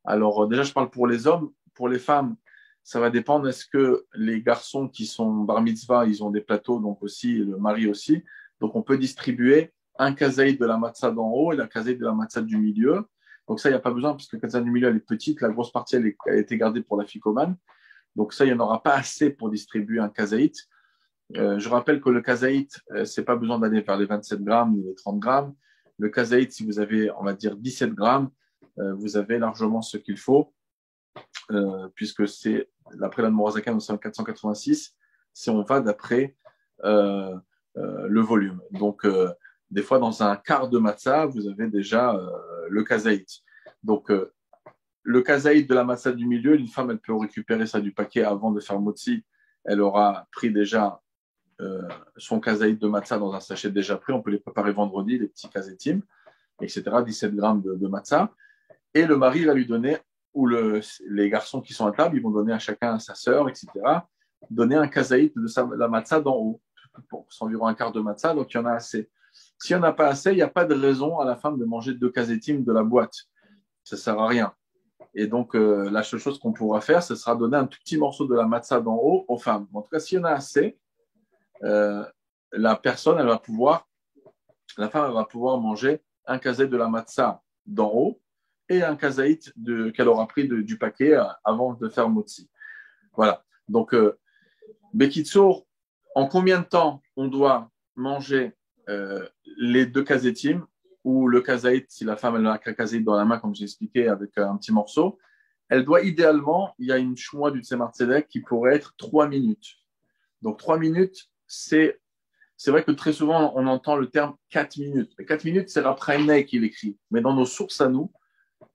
Alors, déjà, je parle pour les hommes. Pour les femmes, ça va dépendre. Est-ce que les garçons qui sont bar mitzvah, ils ont des plateaux, donc aussi, le mari aussi. Donc, on peut distribuer un kazaïd de la matzah d'en haut et la kazaïd de la matzah du milieu. Donc, ça, il n'y a pas besoin, parce que la kazaïd du milieu, elle est petite. La grosse partie, elle a été gardée pour la ficomane. Donc, ça, il n'y en aura pas assez pour distribuer un kazaïd. Je rappelle que le kazaïd, c'est pas besoin d'aller vers les 27 grammes ni les 30 grammes. Le kazaïd, si vous avez, on va dire, 17 grammes, vous avez largement ce qu'il faut, puisque c'est, d'après la Mourazakan, au 486, si on va d'après le volume. Donc, des fois, dans un quart de matzah, vous avez déjà le kazaïd. Donc, le kazaïd de la matzah du milieu, une femme, elle peut récupérer ça du paquet avant de faire motzi. Elle aura pris déjà son kazaïd de matzah dans un sachet déjà pris. On peut les préparer vendredi, les petits kazétim, etc. 17 grammes de matzah. Et le mari va lui donner, ou les garçons qui sont à table, ils vont donner à chacun à sa sœur, etc. donner un kazaït de la matzah d'en haut. C'est environ un quart de matzah, donc il y en a assez. S'il n'y en a pas assez, il n'y a pas de raison à la femme de manger 2 kazetim de la boîte. Ça ne sert à rien. Et donc, la seule chose qu'on pourra faire, ce sera donner un tout petit morceau de la matzah d'en haut aux femmes. En tout cas, s'il y en a assez, la femme, elle va pouvoir manger un kazaït de la matzah d'en haut et un kazaït qu'elle aura pris du paquet avant de faire motzi. Voilà. Donc, Bekitsour, en combien de temps on doit manger les 2 kazetim ou le kazaït, si la femme elle a un kazaït dans la main, comme j'ai expliqué, avec un petit morceau, elle doit idéalement, il y a une chmois du Tzemar Tzedek qui pourrait être 3 minutes. Donc 3 minutes, c'est vrai que très souvent on entend le terme 4 minutes. Mais 4 minutes, c'est la Praimnei qui l'écrit. Mais dans nos sources à nous,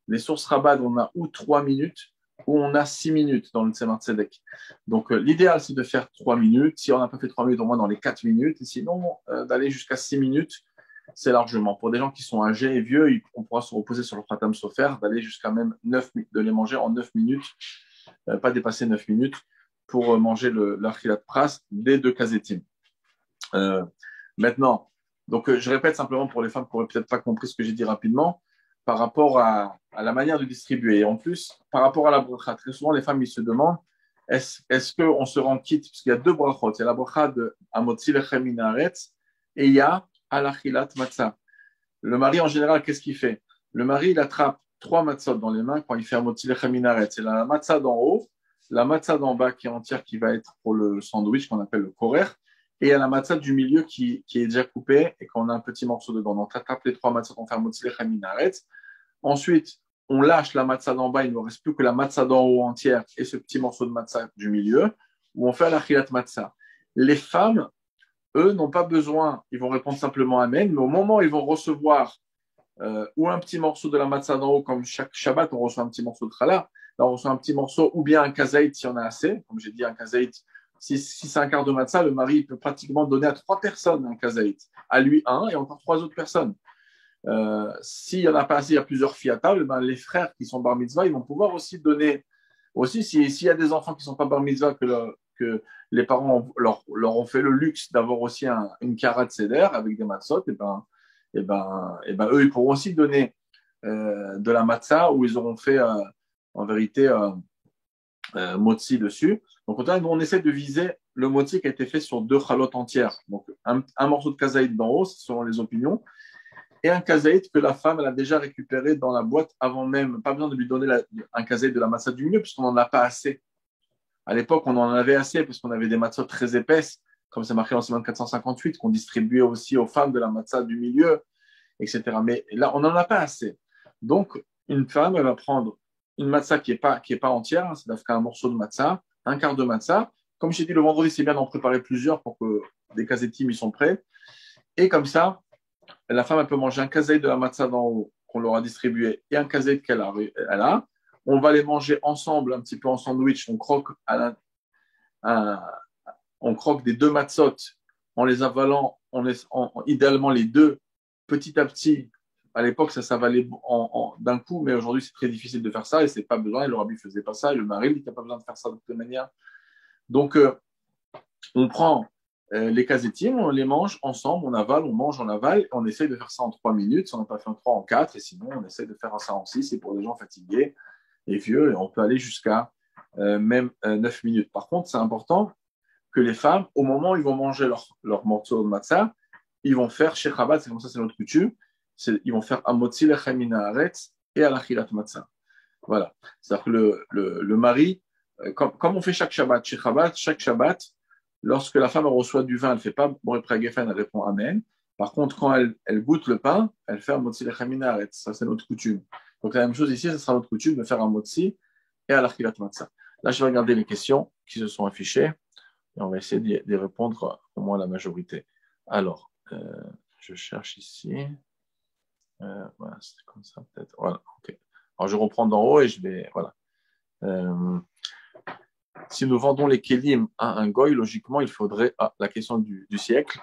les sources Rabbad, on a ou 3 minutes ou on a 6 minutes dans le Tzemar Tzedek. Donc l'idéal, c'est de faire 3 minutes. Si on n'a pas fait 3 minutes, au moins dans les 4 minutes. Et sinon, d'aller jusqu'à 6 minutes, c'est largement. Pour des gens qui sont âgés et vieux, on pourra se reposer sur le Khatam Sofer, d'aller jusqu'à même 9 minutes, de les manger en 9 minutes, pas dépasser 9 minutes, pour manger l'Achilat Pras des 2 kazetim. Maintenant, donc je répète simplement pour les femmes qui n'auraient peut-être pas compris ce que j'ai dit rapidement, par rapport à la manière de distribuer. Et en plus, par rapport à la bracha, très souvent les femmes ils se demandent est-ce qu'on se rend quitte, parce qu'il y a 2 brachot, il y a la bracha de Amotzi Lechem Min Haaretz et il y a Alachilat Matzah. Le mari en général, qu'est-ce qu'il fait? Le mari il attrape 3 matzot dans les mains quand il fait Amotzi Lechem Min Haaretz. C'est la matzah d'en haut, la matzah d'en bas qui est entière, qui va être pour le sandwich qu'on appelle le korer, et il y a la matzah du milieu qui est déjà coupée et qu'on a un petit morceau dedans. Donc, on attrape les 3 matzot, on fait Amotzi Lechem Min Haaretz. Ensuite, on lâche la matzah d'en bas, il ne nous reste plus que la matzah d'en haut entière et ce petit morceau de matzah du milieu, où on fait la khilat matzah. Les femmes, eux, n'ont pas besoin, ils vont répondre simplement Amen, mais au moment où ils vont recevoir ou un petit morceau de la matzah d'en haut, comme chaque Shabbat, on reçoit un petit morceau de challah, là on reçoit un petit morceau, ou bien un kazaït si on a assez, comme j'ai dit, un kazaït, si c'est un quart de matzah, le mari peut pratiquement donner à 3 personnes un kazaït, à lui un et encore 3 autres personnes. S'il n'y en a pas assez, il y a plusieurs filles à table, ben, les frères qui sont bar mitzvah, ils vont pouvoir aussi donner, aussi s'il y a des enfants qui ne sont pas bar mitzvah, que les parents leur ont fait le luxe d'avoir aussi une karat seder avec des matzot, eux, ils pourront aussi donner de la matzah où ils auront fait en vérité motzi dessus. Donc on essaie de viser le motzi qui a été fait sur 2 chalotes entières. Donc un morceau de kazaït d'en haut, selon les opinions, et un kazaït que la femme elle a déjà récupéré dans la boîte avant même. Pas besoin de lui donner un kazaït de la matzah du milieu, puisqu'on n'en a pas assez. À l'époque, on en avait assez, puisqu'on avait des matzot très épaisses, comme c'est marqué dans Siman 458, qu'on distribuait aussi aux femmes de la matzah du milieu, etc. Mais là, on n'en a pas assez. Donc, une femme, elle va prendre une matzah qui est pas entière, hein, c'est un morceau de matzah, un quart de matzah. Comme j'ai dit le vendredi, c'est bien d'en préparer plusieurs pour que des kazetim ils sont prêts. Et comme ça, la femme, elle peut manger un kazaït de la matzah d'en haut qu'on leur a distribué et un kazaït qu'elle a. On va les manger ensemble, un petit peu en sandwich. On croque, on croque des 2 matzot en les avalant, idéalement les 2 petit à petit. À l'époque, ça valait d'un coup, mais aujourd'hui, c'est très difficile de faire ça et c'est pas besoin. Et le rabbi ne faisait pas ça et le mari il n'a pas besoin de faire ça de toute manière. Donc, on prend les kazetim, on les mange ensemble, on avale, on mange, on avale, on essaye de faire ça en 3 minutes, si on n'a pas fait en 3, en 4, et sinon on essaie de faire ça en 6, et pour les gens fatigués et vieux, on peut aller jusqu'à même 9 minutes. Par contre, c'est important que les femmes, au moment où ils vont manger leur morceau de matzah, ils vont faire chez Chabad, c'est comme ça, c'est notre coutume, ils vont faire Amotzi Lechem Min Haaretz et Alachilat Matzah. Voilà. C'est-à-dire que le mari, comme on fait chaque Shabbat, chez Chabad, chaque Shabbat, lorsque la femme elle reçoit du vin, elle ne fait pas Boré Geffen, elle répond Amen. Par contre, quand elle goûte le pain, elle fait Amotzi Lechem Min Haaretz. Ça, c'est notre coutume. Donc, la même chose ici, ce sera notre coutume de faire Amotzi et Alachilat Matzah. Là, je vais regarder les questions qui se sont affichées et on va essayer d'y répondre au moins à la majorité. Alors, je cherche ici. Voilà, c'est comme ça peut-être. Voilà, ok. Alors je reprends d'en haut et je vais. Voilà. Si nous vendons les kelim à un goy, logiquement, il faudrait. Ah, la question du siècle.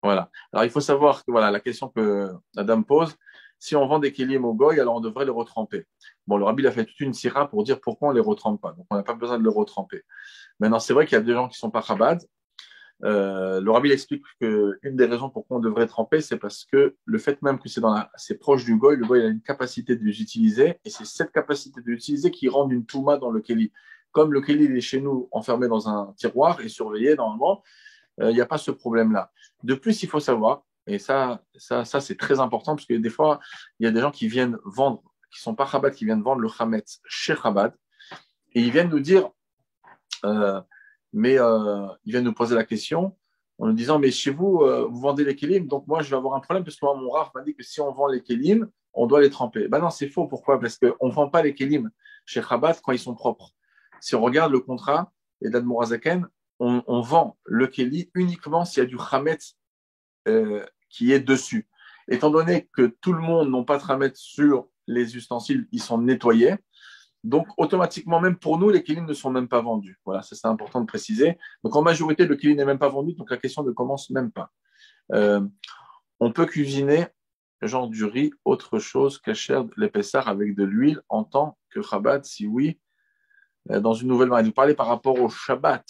Voilà. Alors il faut savoir que voilà, la question que la dame pose, si on vend des kelim au goy, alors on devrait les retremper. Bon, le rabbi a fait toute une sira pour dire pourquoi on ne les retrempe pas. Donc on n'a pas besoin de les retremper. Maintenant, c'est vrai qu'il y a des gens qui ne sont pas Chabad. Le Rabbi explique qu'une des raisons pourquoi on devrait tremper, c'est parce que le fait même que c'est proche du goy, le goy a une capacité de les utiliser, et c'est cette capacité de l'utiliser qui rend une touma dans le keli. Comme le keli il est chez nous enfermé dans un tiroir et surveillé normalement, il n'y a pas ce problème-là. De plus, il faut savoir, et ça c'est très important, parce que des fois, il y a des gens qui viennent vendre, qui ne sont pas Chabad, qui viennent vendre le Chametz chez Chabad, et ils viennent nous dire, euh, ils viennent nous poser la question en nous disant, mais chez vous, vous vendez les kélim, donc moi, je vais avoir un problème, parce que moi, mon Rav m'a dit que si on vend les kélim, on doit les tremper. Ben non, c'est faux. Pourquoi? Parce qu'on ne vend pas les kélim chez Chabad quand ils sont propres. Si on regarde le contrat, et d'Admorazaken, on vend le kéli uniquement s'il y a du chametz qui est dessus. Étant donné que tout le monde n'a pas de chametz sur les ustensiles, ils sont nettoyés. Donc, automatiquement, même pour nous, les kélim ne sont même pas vendus. Voilà, ça c'est important de préciser. Donc, en majorité, le kéli n'est même pas vendu, donc la question ne commence même pas. Euh, on peut cuisiner genre du riz, autre chose qu'achère l'épaisseur avec de l'huile en tant que Chabad, si oui, dans une nouvelle manière. Vous parlez par rapport au Shabbat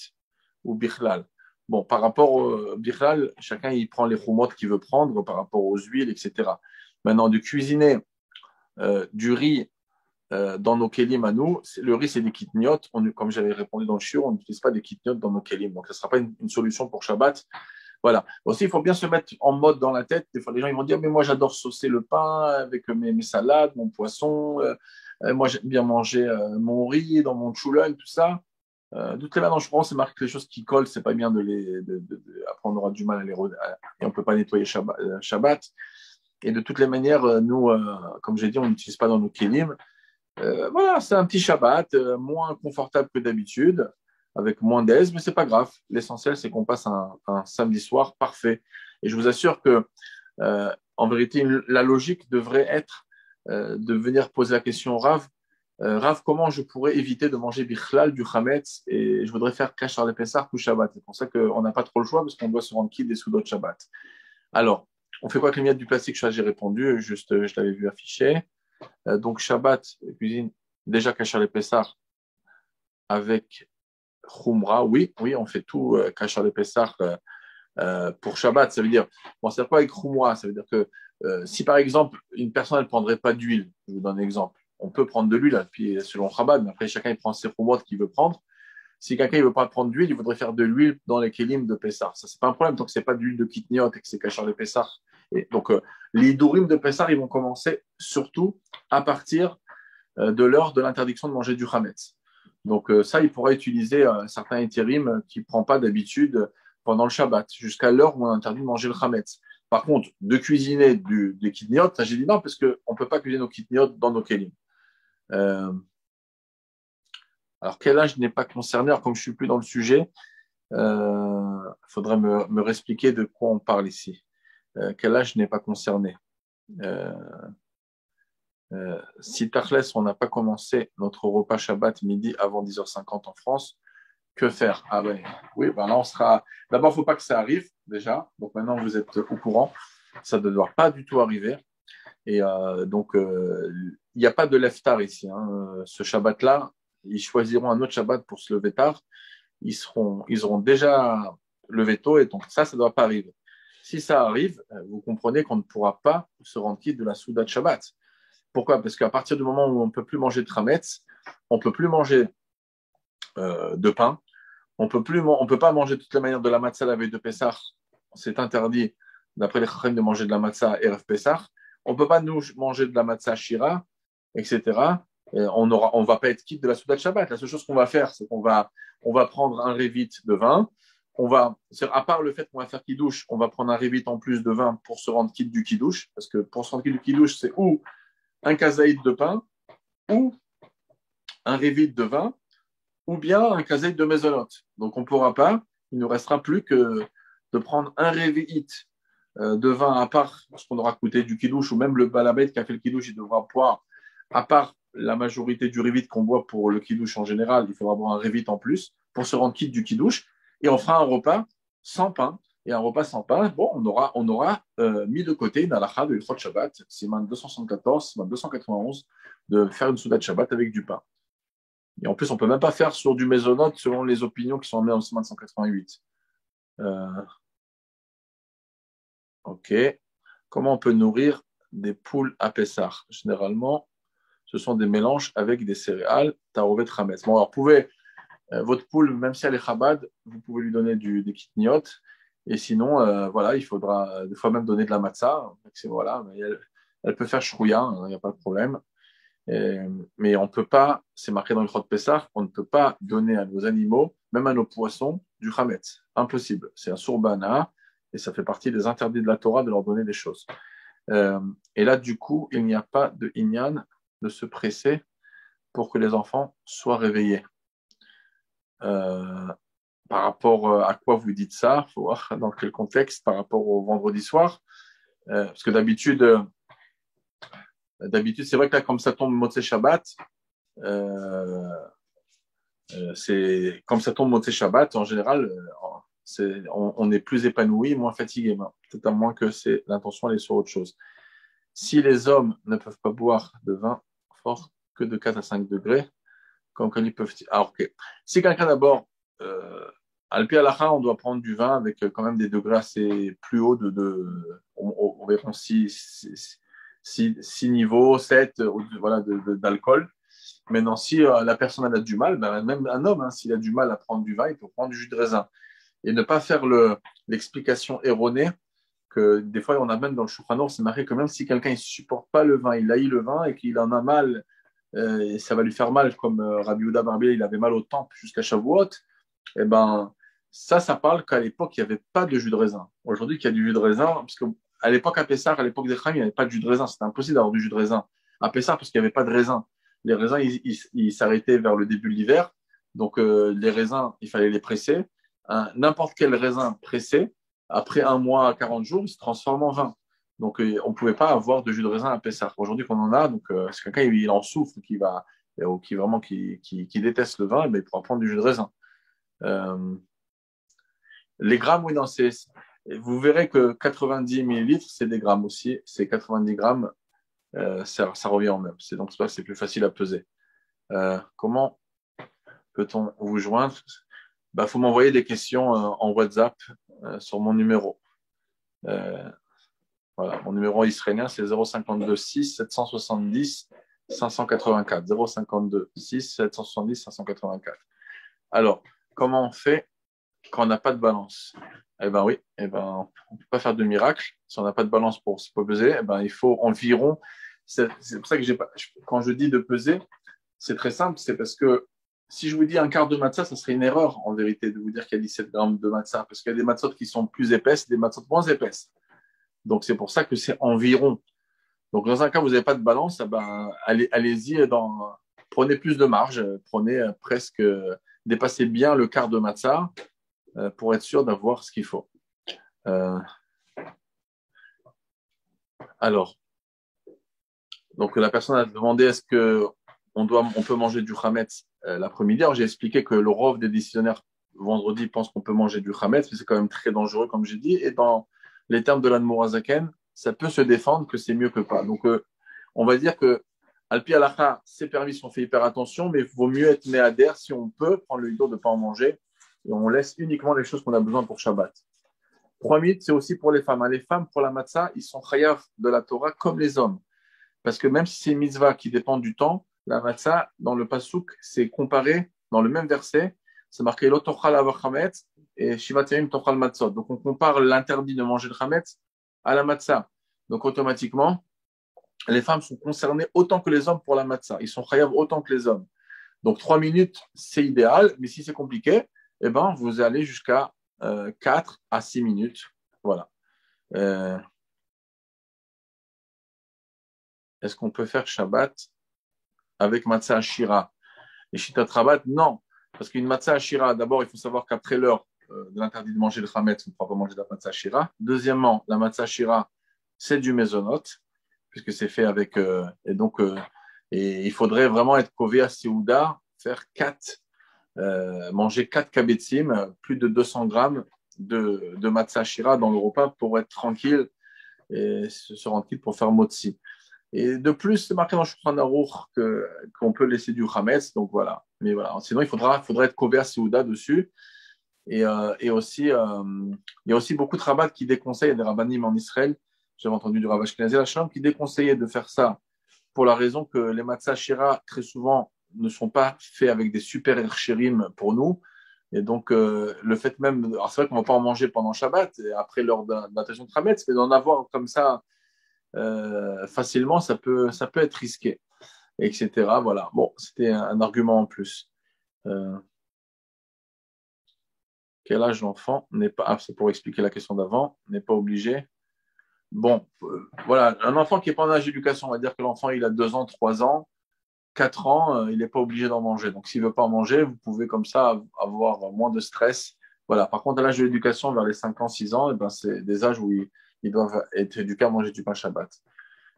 ou Bichlal. Bon, par rapport au Bichlal, chacun il prend les choumotes qu'il veut prendre par rapport aux huiles, etc. Maintenant, de cuisiner du riz dans nos kélim à nous, le riz c'est des kitniotes. Comme j'avais répondu dans le shiur, on n'utilise pas des kitniotes dans nos kélim. Donc, ce ne sera pas une solution pour Shabbat. Voilà. Aussi, il faut bien se mettre en mode dans la tête. Des fois, les gens ils vont dire, mais moi, j'adore saucer le pain avec mes salades, mon poisson. Moi, j'aime bien manger mon riz dans mon choulen, tout ça. De toutes les manières, je pense, c'est marqué que les choses qui collent, c'est pas bien après, on aura du mal et on peut pas nettoyer Shabbat. Et de toutes les manières, nous, comme j'ai dit, on n'utilise pas dans nos kélim. Voilà, c'est un petit Shabbat, moins confortable que d'habitude, avec moins d'aise, mais c'est pas grave. L'essentiel, c'est qu'on passe un samedi soir parfait. Et je vous assure que, en vérité, la logique devrait être de venir poser la question au Rav. Rav, comment je pourrais éviter de manger bichlal, du chametz, et je voudrais faire kashar le Pessah ou Shabbat. C'est pour ça qu'on n'a pas trop le choix, parce qu'on doit se rendre quitte des soudot Shabbat. Alors, on fait quoi avec les miettes du plastique? Ça, j'ai répondu, juste, je l'avais vu affiché. Donc, Shabbat, cuisine, déjà kashar le Pessah avec Khumra. Oui, on fait tout kashar le Pessah pour Shabbat. Ça veut dire, bon, c'est quoi avec Khumra? Ça veut dire que si par exemple, une personne ne prendrait pas d'huile, je vous donne un exemple, on peut prendre de l'huile, puis selon Chabad, mais après chacun il prend ses khumot qu'il veut prendre. Si quelqu'un ne veut pas prendre d'huile, il voudrait faire de l'huile dans les kélim de Pessah. Ça, c'est pas un problème tant que c'est pas de l'huile de kitniot et que c'est kashar de Pessah. Et donc, les dourim de Pessah, ils vont commencer surtout à partir de l'heure de l'interdiction de manger du chametz. Donc, ça, il pourra utiliser certains étérim qui ne prend pas d'habitude pendant le Shabbat, jusqu'à l'heure où on interdit de manger le chametz. Par contre, de cuisiner des kitniot, ça, j'ai dit non, parce qu'on ne peut pas cuisiner nos kitniot dans nos kélim. Alors, quel âge n'est pas concerné? Alors, comme je ne suis plus dans le sujet, il faudrait me réexpliquer de quoi on parle ici. Quel âge n'est pas concerné? Si Tachles, on n'a pas commencé notre repas Shabbat midi avant 10h50 en France, que faire? Ah ben, oui, ben là, on sera. D'abord, il ne faut pas que ça arrive, déjà. Donc maintenant, vous êtes au courant. Ça ne doit pas du tout arriver. Et donc, il n'y a pas de leftar ici. Hein. Ce Shabbat-là, ils choisiront un autre Shabbat pour se lever tard. Ils auront déjà levé tôt et donc ça ne doit pas arriver. Si ça arrive, vous comprenez qu'on ne pourra pas se rendre quitte de la Souda de Shabbat. Pourquoi? Parce qu'à partir du moment où on ne peut plus manger de chametz, on ne peut plus manger de pain, on peut pas manger de toutes les manières de la matzah la veille de Pessah. C'est interdit, d'après les chachamim, de manger de la matzah Erev Pessah. On ne peut pas nous manger de la matzah Shira, etc. On ne va pas être quitte de la Souda de Shabbat. La seule chose qu'on va faire, c'est qu'on va prendre un révit de vin. À part le fait qu'on va faire kidouche, on va prendre un révit en plus de vin pour se rendre quitte du kidouche. Parce que pour se rendre quitte du kidouche, c'est ou un kazaïd de pain, ou un révit de vin, ou bien un kazaïd de mésonote. Donc on ne pourra pas, il ne nous restera plus que de prendre un révit de vin à part ce qu'on aura coûté du kidouche, ou même le balabet qui a fait le kidouche, il devra boire, à part la majorité du révit qu'on boit pour le kidouche en général, il faudra boire un révit en plus pour se rendre quitte du kidouche, et on fera un repas sans pain. Et un repas sans pain, bon, on aura mis de côté une halakha de Ilchot Shabbat, Siman 274, Siman 291, de faire une souda de Shabbat avec du pain. Et en plus, on ne peut même pas faire sur du mésonote selon les opinions qui sont amenées en 188. Ok. Comment on peut nourrir des poules à Pessah? Généralement, ce sont des mélanges avec des céréales, tarouvet, hametz. Bon, alors, votre poule, même si elle est chabad, vous pouvez lui donner des kitniot. Et sinon, voilà, il faudra des fois même donner de la matzah. Voilà, mais elle peut faire shrouya, il n'y a pas de problème. Mais on ne peut pas, c'est marqué dans le Chod Pessah, on ne peut pas donner à nos animaux, même à nos poissons, du chametz. Impossible. C'est un surbana et ça fait partie des interdits de la Torah de leur donner des choses. Et là, du coup, il n'y a pas de inyan de se presser pour que les enfants soient réveillés. Par rapport à quoi vous dites ça, il faut voir dans quel contexte, par rapport au vendredi soir. Parce que d'habitude, c'est vrai que là, comme ça tombe Motzei Shabbat, c'est comme ça tombe Motzei Shabbat, en général, on est plus épanoui, moins fatigué. Peut-être à moins que l'intention elle est sur autre chose. Si les hommes ne peuvent pas boire de vin fort que de 4 à 5 degrés, comme quand ils peuvent. Alors, ok. Si quelqu'un d'abord, Alpi Alacha, on doit prendre du vin avec quand même des degrés assez plus hauts on verra 6 niveaux, 7 voilà, d'alcool. Maintenant, si la personne a du mal, ben, même un homme, hein, s'il a du mal à prendre du vin, il peut prendre du jus de raisin. Et ne pas faire l'explication erronée que des fois, on a même dans le Shulchan Aruch, c'est marqué que même si quelqu'un ne supporte pas le vin, il haït le vin et qu'il en a mal, et ça va lui faire mal, comme Rabbi Yehuda Barbier, il avait mal au temple jusqu'à Shavuot, et ben, ça parle qu'à l'époque, il n'y avait pas de jus de raisin. Aujourd'hui, qu'il y a du jus de raisin, parce qu'à l'époque, à Pessah, à l'époque des Chaim, il n'y avait pas de jus de raisin. C'était impossible d'avoir du jus de raisin à Pessah parce qu'il n'y avait pas de raisin. Les raisins, ils s'arrêtaient vers le début de l'hiver. Donc, les raisins, il fallait les presser. N'importe quel raisin pressé, après 1 mois à 40 jours, il se transforme en vin. Donc, on ne pouvait pas avoir de jus de raisin à Pessah. Aujourd'hui, qu'on en a, donc, si quelqu'un il en souffre, ou qui déteste le vin, mais il pourra prendre du jus de raisin. Les grammes, oui, non, vous verrez que 90 millilitres, c'est des grammes aussi. C'est 90 grammes, ça revient en même. C'est donc ça, c'est plus facile à peser. Comment peut-on vous joindre? Faut m'envoyer des questions en WhatsApp sur mon numéro. Voilà, mon numéro israélien, c'est 052 6 770 584. 052 6 770 584. Alors, comment on fait quand on n'a pas de balance? Eh ben oui, on ne peut pas faire de miracle. Si on n'a pas de balance pour se peser, il faut environ. C'est pour ça que quand je dis de peser, c'est très simple. C'est parce que si je vous dis un quart de matzah, ça serait une erreur en vérité de vous dire qu'il y a 17 grammes de matzah, parce qu'il y a des matzot qui sont plus épaisses et des matzot moins épaisses. Donc c'est pour ça que c'est environ. Donc dans un cas où vous n'avez pas de balance, allez-y, prenez plus de marge, prenez presque, dépassez bien le quart de matzah pour être sûr d'avoir ce qu'il faut. Alors, donc la personne a demandé est-ce que on peut manger du chametz l'après-midi. Alors j'ai expliqué que le rov des décisionnaires vendredi pense qu'on peut manger du chametz, mais c'est quand même très dangereux comme j'ai dit. Et dans les termes de l'Admor Hazaken, ça peut se défendre que c'est mieux que pas. Donc on va dire que Alpi Halacha, c'est permis si on fait hyper attention, mais il vaut mieux être méadher si on peut prendre le hidor de ne pas en manger. Et on laisse uniquement les choses qu'on a besoin pour Shabbat. 3 minutes, c'est aussi pour les femmes. Les femmes, pour la matzah, ils sont chayav de la Torah comme les hommes. Parce que même si c'est une mitzvah qui dépend du temps, la matzah, dans le pasuk, c'est comparé, dans le même verset, c'est marqué lo tochal avar chametz et shivatim tochal matzot. Donc on compare l'interdit de manger le chametz à la matzah. Donc automatiquement, les femmes sont concernées autant que les hommes pour la matzah. Ils sont chayav autant que les hommes. Donc 3 minutes, c'est idéal, mais si c'est compliqué, vous allez jusqu'à 4 à 6 minutes. Voilà. Est-ce qu'on peut faire Shabbat avec matzah ashira? Et shitat rabat, non. Parce qu'une matzah ashira, d'abord, il faut savoir qu'après l'heure de l'interdit de manger le chametz, on ne pourra pas manger de la matzah ashira. Deuxièmement, la matzah ashira, c'est du mésonote, puisque c'est fait avec... et il faudrait vraiment être kové à Seouda, faire manger 4 kabetzim, plus de 200 grammes de matzah ashira dans le repas pour être tranquille et se rendre quitte pour faire motzi. Et de plus, c'est marqué dans le Shulchan Aruch qu'on peut laisser du chametz, donc voilà. Mais voilà, sinon, il faudra être couvert Souda dessus. Et aussi, il y a aussi beaucoup de rabbins qui déconseillent, il y a des rabbinim en Israël, j'avais entendu du Rav Ashkenazi Lachem, qui déconseillaient de faire ça pour la raison que les matzah shira, très souvent, ne sont pas faits avec des super hershérim pour nous. Et donc, le fait même, alors c'est vrai qu'on ne va pas en manger pendant Shabbat, et après l'heure d'intention de Trametz, mais d'en avoir comme ça facilement, ça peut être risqué, etc. Voilà. Bon, c'était un argument en plus. Euh, Quel âge l'enfant n'est pas, c'est pour expliquer la question d'avant, n'est pas obligé. Bon, voilà, un enfant qui n'est pas en âge d'éducation, on va dire que l'enfant il a 2 ans, 3 ans, 4 ans, il n'est pas obligé d'en manger. Donc s'il ne veut pas en manger, vous pouvez comme ça avoir moins de stress. Voilà. Par contre, à l'âge de l'éducation, vers les 5 ans, 6 ans, eh ben, c'est des âges où ils doivent être éduqués à manger du pain Shabbat.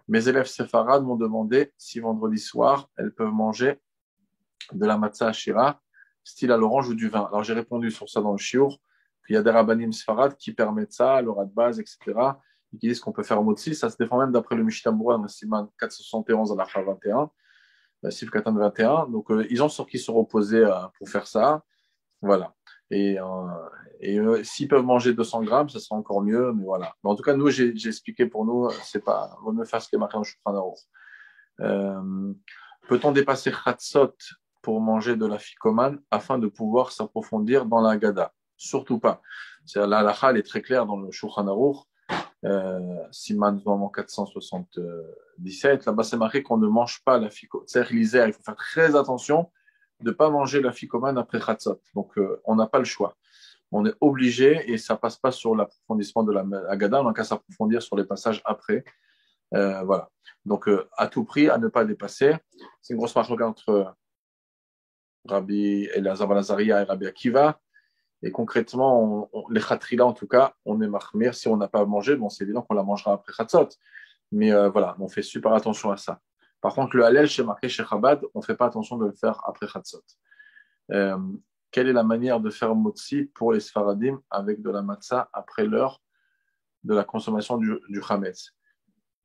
Mes élèves séfarades m'ont demandé si vendredi soir, elles peuvent manger de la matzah shira, style à l'orange ou du vin. Alors j'ai répondu sur ça dans le shiur, qu'il y a des rabbanim séfarades qui permettent ça, l'aura de base, etc., et qui disent qu'on peut faire motzi. Ça se défend même d'après le Mishnah Berurah dans le Siman 471 à la fin 21, Sif Katan 21. Donc ils ont sur qui se reposer pour faire ça. Voilà. Et s'ils peuvent manger 200 grammes, ça sera encore mieux. Mais voilà. Mais en tout cas, nous, j'ai expliqué pour nous, c'est pas, vaut mieux faire ce qui est marqué dans le Shulchan Aruch. Peut-on dépasser Chatzot pour manger de la ficomane afin de pouvoir s'approfondir dans la Haggadah? Surtout pas. La halakha, elle est très claire dans le Shulchan Aruch, Siman 477. Là-bas, c'est marqué qu'on ne mange pas la ficomane. C'est l'Isère, il faut faire très attention de ne pas manger la ficomane après Chatzot. Donc, on n'a pas le choix. On est obligé et ça passe pas sur l'approfondissement de la Haggadah, on n'a qu'à s'approfondir sur les passages après. Voilà. Donc, à tout prix, à ne pas dépasser. C'est une grosse marque entre Rabbi Elazar ben Azaria et Rabbi Akiva. Et concrètement, les khatrila, en tout cas, on est mahmir. Si on n'a pas mangé, bon, c'est évident qu'on la mangera après Khatzot. Mais voilà, on fait super attention à ça. Par contre, le halal, chez marqué chez Chabad, on ne fait pas attention de le faire après Khatzot. Quelle est la manière de faire motzi pour les Sfaradim avec de la matzah après l'heure de la consommation du Chametz?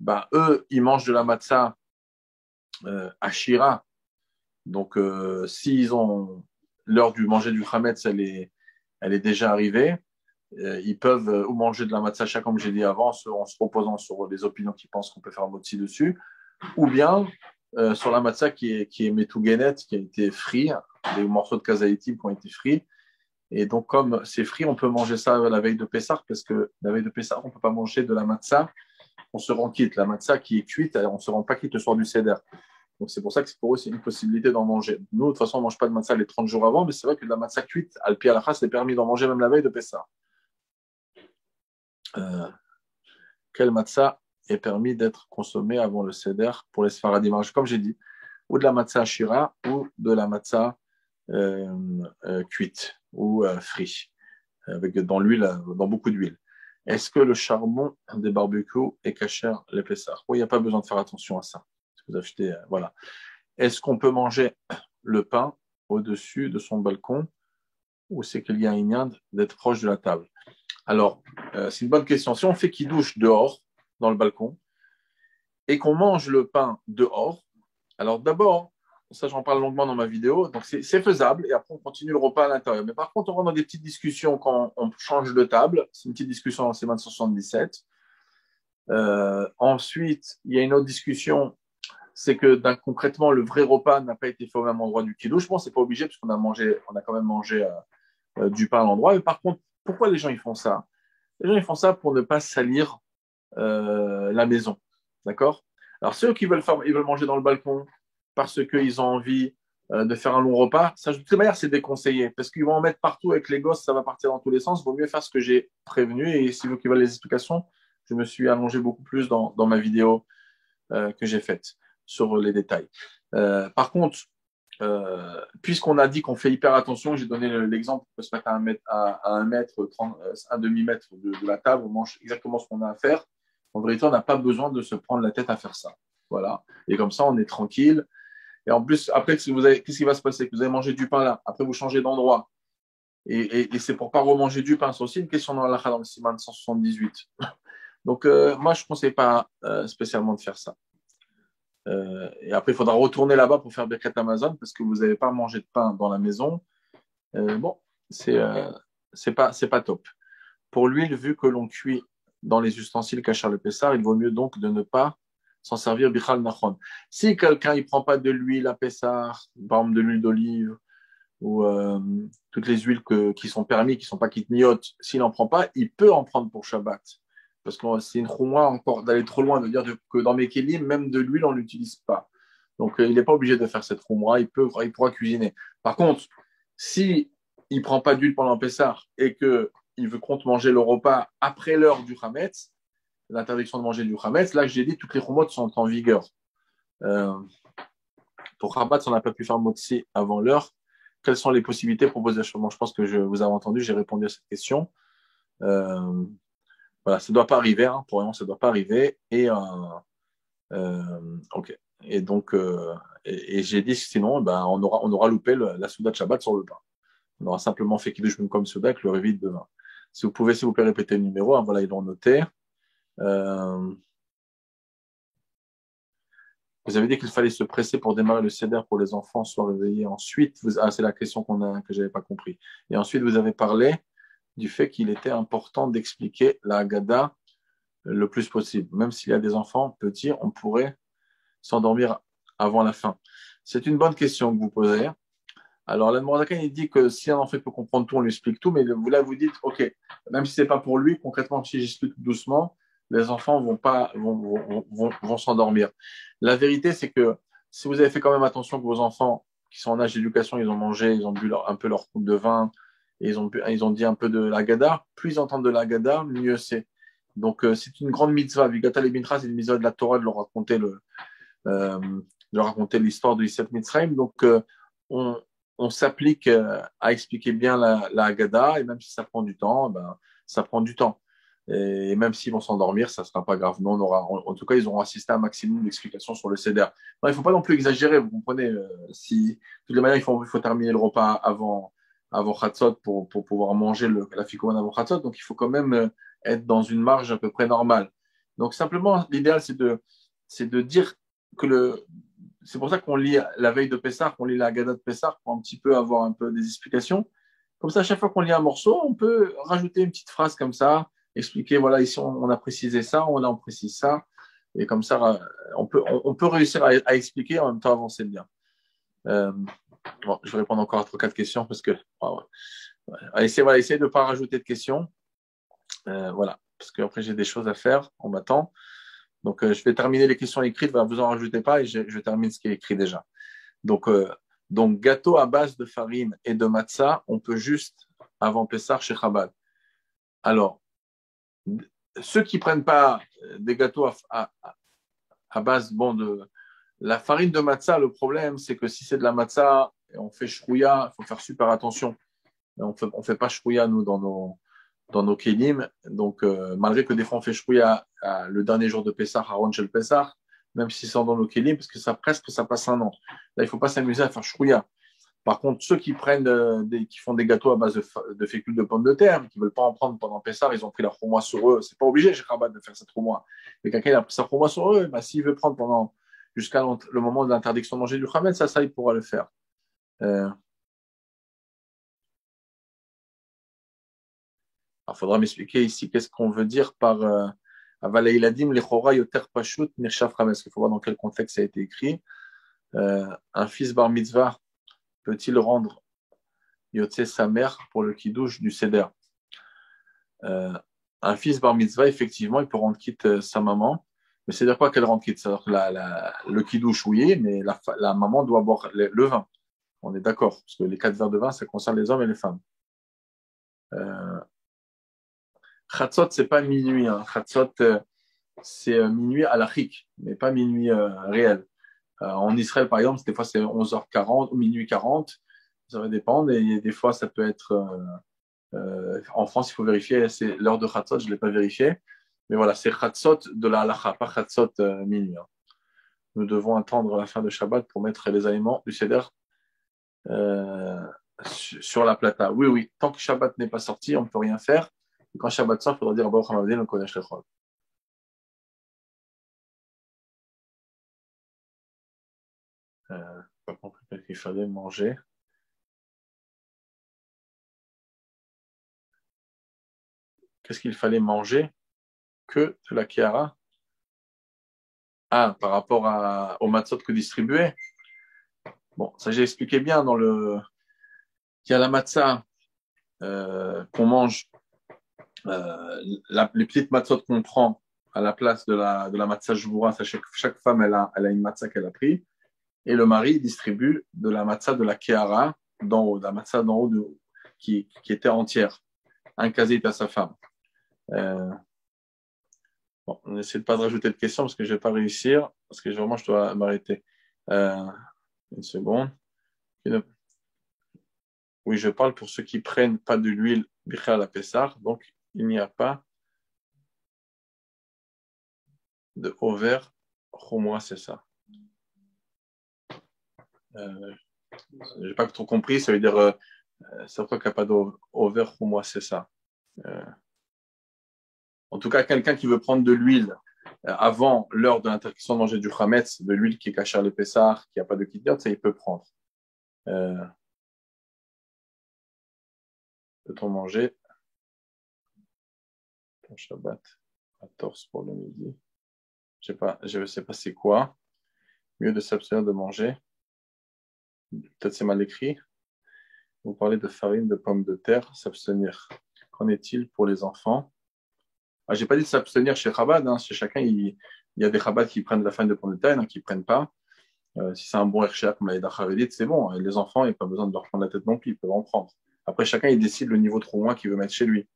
Ben, eux, ils mangent de la matzah Ashira. Donc, s'ils ont l'heure du manger du Chametz, elle est déjà arrivée, ils peuvent ou manger de la matzah, comme j'ai dit avant, en se reposant sur les opinions qui pensent qu'on peut faire un motzi dessus, ou bien sur la matzah qui est metougenet, qui a été frit, des morceaux de kazaïtim qui ont été frits. Et donc, comme c'est frit, on peut manger ça la veille de Pessah, parce que la veille de Pessah, on ne peut pas manger de la matzah, on se rend quitte. La matzah qui est cuite, on ne se rend pas quitte le soir du Seder. Donc, c'est pour ça que pour eux, c'est une possibilité d'en manger. Nous, de toute façon, on ne mange pas de matzah les 30 jours avant, mais c'est vrai que de la matzah cuite, al pi halakha, c'est permis d'en manger même la veille de Pessah. Quel matzah est permis d'être consommé avant le Seder pour les Sfaradim? Comme j'ai dit, ou de la matzah shira, ou de la matzah cuite ou frit, avec dans l'huile, dans beaucoup d'huile. Est-ce que le charbon des barbecues est caché les Pessah? Oui, il n'y a pas besoin de faire attention à ça. Vous achetez, voilà. Est-ce qu'on peut manger le pain au-dessus de son balcon ou c'est qu'il y a une Inde d'être proche de la table? Alors, c'est une bonne question. Si on fait kidouche dehors, dans le balcon, et qu'on mange le pain dehors, alors d'abord, ça j'en parle longuement dans ma vidéo, donc c'est faisable, et après on continue le repas à l'intérieur. Mais par contre, on rentre dans des petites discussions quand on change de table, c'est une petite discussion dans ces 77. Ensuite, il y a une autre discussion, c'est que concrètement, le vrai repas n'a pas été fait au même endroit du kidouche. Bon, c'est pas obligé, parce qu'on a quand même mangé du pain à l'endroit. Mais par contre, pourquoi les gens ils font ça? Les gens ils font ça pour ne pas salir la maison. D'accord? Alors, ceux qui ils veulent manger dans le balcon parce qu'ils ont envie de faire un long repas, ça, de toute manière, c'est déconseillé parce qu'ils vont en mettre partout avec les gosses, ça va partir dans tous les sens. Il vaut mieux faire ce que j'ai prévenu. Et si vous qui veulent les explications, je me suis allongé beaucoup plus dans ma vidéo que j'ai faite sur les détails. Par contre, puisqu'on a dit qu'on fait hyper attention, j'ai donné l'exemple, on peut se mettre à 1 mètre, 30, un demi-mètre de la table, on mange exactement ce qu'on a à faire. En vérité, on n'a pas besoin de se prendre la tête à faire ça. Voilà. Et comme ça, on est tranquille. Et en plus, après, qu'est-ce qui va se passer? Que vous avez mangé du pain là, après vous changez d'endroit. Et c'est pour pas remanger du pain. C'est aussi une question dans l'halakha dans le Siman 178. Donc, moi, je ne conseille pas spécialement de faire ça. Et après, il faudra retourner là-bas pour faire Birkat Amazon parce que vous n'avez pas mangé de pain dans la maison. Bon, c'est pas top. Pour l'huile, vu que l'on cuit dans les ustensiles cachés le Pessar, il vaut mieux donc de ne pas s'en servir Bichal Nachon. Si quelqu'un ne prend pas de l'huile à Pessar, par exemple de l'huile d'olive ou toutes les huiles qui sont permis, qui ne sont pas kitniot, s'il n'en prend pas, il peut en prendre pour Shabbat. Parce que c'est une chouma encore d'aller trop loin, de dire que dans mes kélim, même de l'huile, on ne l'utilise pas. Donc, il n'est pas obligé de faire cette chouma, il pourra cuisiner. Par contre, si il ne prend pas d'huile pendant Pessah et qu'il veut compte manger le repas après l'heure du Hametz, l'interdiction de manger du Hametz, là, j'ai dit, toutes les choumot sont en vigueur. Pour Rabat, on n'a pas pu faire Motsi avant l'heure. Quelles sont les possibilités proposées? Je pense que je vous avez entendu, j'ai répondu à cette question. Voilà, ça ne doit pas arriver, hein, pour le moment, ça ne doit pas arriver. Ok. Et donc, et j'ai dit sinon, ben, on aura loupé la Souda de Shabbat sur le pain. On aura simplement fait Kiddush comme Souda avec le réveil de demain. Si vous pouvez, s'il vous plaît, répéter le numéro, hein, voilà, ils l'ont noté. Vous avez dit qu'il fallait se presser pour démarrer le Seder pour les enfants soient réveillés ensuite. C'est la question que je n'avais pas compris. Et ensuite, vous avez parlé du fait qu'il était important d'expliquer la Haggadah le plus possible. Même s'il y a des enfants petits, on pourrait s'endormir avant la fin. C'est une bonne question que vous posez. Alors, l'Admorazakan, il dit que si un enfant peut comprendre tout, on lui explique tout, mais vous dites, OK, même si ce n'est pas pour lui, concrètement, si j'explique doucement, les enfants vont s'endormir. La vérité, c'est que si vous avez fait quand même attention que vos enfants qui sont en âge d'éducation, ils ont mangé, ils ont bu un peu leur coupe de vin, et ils ont dit un peu de l'Agada, plus ils entendent de l'Agada, mieux c'est. Donc, c'est une grande mitzvah. Vigata les Mintra, c'est une mitzvah de la Torah de euh, leur raconter l'histoire de Yisef Mitzrayim. Donc, on s'applique à expliquer bien la Haggadah, et même si ça prend du temps, ben, ça prend du temps. Et même s'ils vont s'endormir, ça ne sera pas grave. Nous, en tout cas, ils auront assisté à un maximum d'explications sur le Seder. Non, il ne faut pas non plus exagérer, vous comprenez. Si, de toutes les manières, il faut terminer le repas avant Chatzot pour pouvoir manger la fikoman avant Chatzot. Donc, il faut quand même être dans une marge à peu près normale. Donc, simplement, l'idéal, c'est de dire que c'est pour ça qu'on lit la veille de Pessah, qu'on lit la Haggadah de Pessah pour un petit peu avoir un peu des explications. Comme ça, à chaque fois qu'on lit un morceau, on peut rajouter une petite phrase comme ça, expliquer, voilà, ici on a précisé ça, on précise ça. Et comme ça, on peut réussir à expliquer et en même temps avancer bien. Bon, je vais répondre encore à 3-4 questions parce que, essayez de ne pas rajouter de questions. Voilà, parce qu'après j'ai des choses à faire, on m'attend. Donc, je vais terminer les questions écrites, vous en rajoutez pas et je termine ce qui est écrit déjà. Donc, gâteau à base de farine et de matzah, on peut juste avant Pessah chez Chabad. Alors, ceux qui prennent pas des gâteaux à base de la farine de matzah, le problème, c'est que si c'est de la matzah et on fait shrouya, il faut faire super attention. On fait pas shrouya, nous, dans nos kélim. Donc, malgré que des fois on fait shrouya le dernier jour de Pessah, à Ron Shel Pessah, même si c'est dans nos kélim, parce que ça passe un an. Là, il ne faut pas s'amuser à faire shrouya. Par contre, ceux qui qui font des gâteaux à base de fécule de pommes de terre, mais qui ne veulent pas en prendre pendant Pessah, ils ont pris leur chouma sur eux. C'est pas obligé chez Rabat de faire cette chouma. Mais quelqu'un a pris sa chouma sur eux, bah, s'il veut prendre jusqu'à le moment de l'interdiction de manger du khamet, ça, il pourra le faire. Il faudra m'expliquer ici qu'est-ce qu'on veut dire par Avalaïladim, Lechora, Yoter Pashut, Nirshaf Rames. Il faut voir dans quel contexte ça a été écrit. Un fils bar mitzvah peut-il rendre Yotse sa mère pour le kiddush du Seder? Un fils bar mitzvah, effectivement, il peut rendre quitte sa maman. Mais c'est-à-dire quoi qu'elle rende quitte? C'est-à-dire que le kiddush, oui, mais la maman doit boire le vin. On est d'accord, parce que les 4 verres de vin, ça concerne les hommes et les femmes. Chatzot, c'est pas minuit. Hein. Chatzot, c'est minuit à l'achik, mais pas minuit réel. En Israël, par exemple, des fois, c'est 11h40 ou minuit 40. Ça va dépendre. Et des fois, ça peut être... en France, il faut vérifier. C'est l'heure de Chatzot, je ne l'ai pas vérifié. Mais voilà, c'est Chatzot de la halacha, pas Chatzot minuit. Hein. Nous devons attendre la fin de Shabbat pour mettre les aliments du Seder sur la plata. Oui, oui. Tant que Shabbat n'est pas sorti, on ne peut rien faire. Et quand Shabbat sort, il faudra dire Baruch Hamavdin, le Kodesh Lechol. Pas compris qu'il fallait manger. Qu'est-ce qu'il fallait manger que de la Kiara? Ah, par rapport au matzot que distribuait. Bon, ça j'ai expliqué bien dans le. Il y a la matzah qu'on mange, les petites matzot qu'on prend à la place de la matzah jvoura. Chaque femme, elle a une matzah qu'elle a pris. Et le mari distribue de la matzah de la Kiara d'en haut, de la matzah d'en haut qui était entière. Un casier à sa femme. Bon, on essaie de pas de rajouter de questions parce que je vais pas réussir, parce que vraiment je dois m'arrêter. Une seconde. Oui, je parle pour ceux qui prennent pas de l'huile bichal à la Pessah, donc il n'y a pas de over chomois, c'est ça. J'ai pas trop compris, ça veut dire c'est pourquoi qu'il n'y a pas d'over chomois, c'est ça. En tout cas, quelqu'un qui veut prendre de l'huile avant l'heure de l'interdiction de manger du chametz, de l'huile qui est cachée le Pessah, qui n'a pas de kiddot, ça il peut prendre. Peut-on manger ton Shabbat à torse pour le midi? Je ne sais pas c'est quoi. Mieux de s'abstenir de manger. Peut-être c'est mal écrit. Vous parlez de farine de pommes de terre, s'abstenir. Qu'en est-il pour les enfants? Ah, j'ai pas dit de s'abstenir chez Chabad. Hein. Chez chacun, il y a des Chabad qui prennent de la farine de pommes de terre, qui ne prennent pas. Si c'est un bon RCA comme l'Aïda Chavedit, c'est bon. Et les enfants, il n'y a pas besoin de leur prendre la tête non plus, ils peuvent en prendre. Après, chacun, il décide le niveau trop loin qu'il veut mettre chez lui.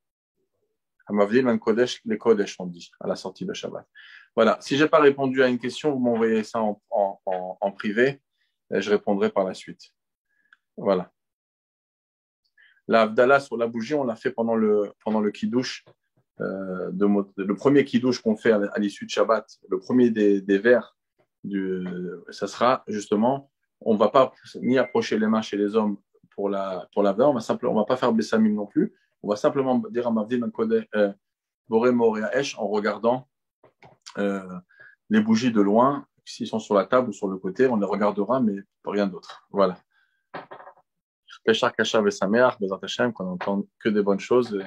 Amavdil, man Kodesh, les Kodesh, on dit, à la sortie de Shabbat. Voilà. Si je n'ai pas répondu à une question, vous m'envoyez ça en privé. Et je répondrai par la suite. Voilà. La Havdalah sur la bougie, on l'a fait pendant le kiddush. Le premier kiddush qu'on fait à l'issue de Shabbat, le premier des vers, ça sera justement, on ne va pas ni approcher les mains chez les hommes pour la Havdalah, on va pas faire Bessamim non plus, on va simplement dire à Mavdim Boré Moria Esh en regardant les bougies de loin, s'ils sont sur la table ou sur le côté, on les regardera, mais rien d'autre. Voilà. Peshar Kasha Vesameach, Bezat Hashem, qu'on entend que des bonnes choses.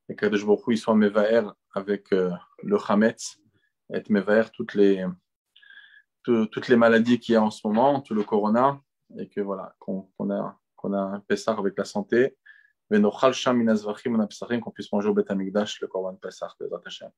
Et qu'Akadosh Baruch Hu, il soit Mevaer avec le Chametz, et Mevaer toutes les maladies qu'il y a en ce moment, tout le corona, et que voilà, qu'on a un Pessah avec la santé. Venochal Sham Minazvachim, on a Pessahim, qu'on puisse manger au Bet Amikdash le Korban Pessah, Bezat Hashem.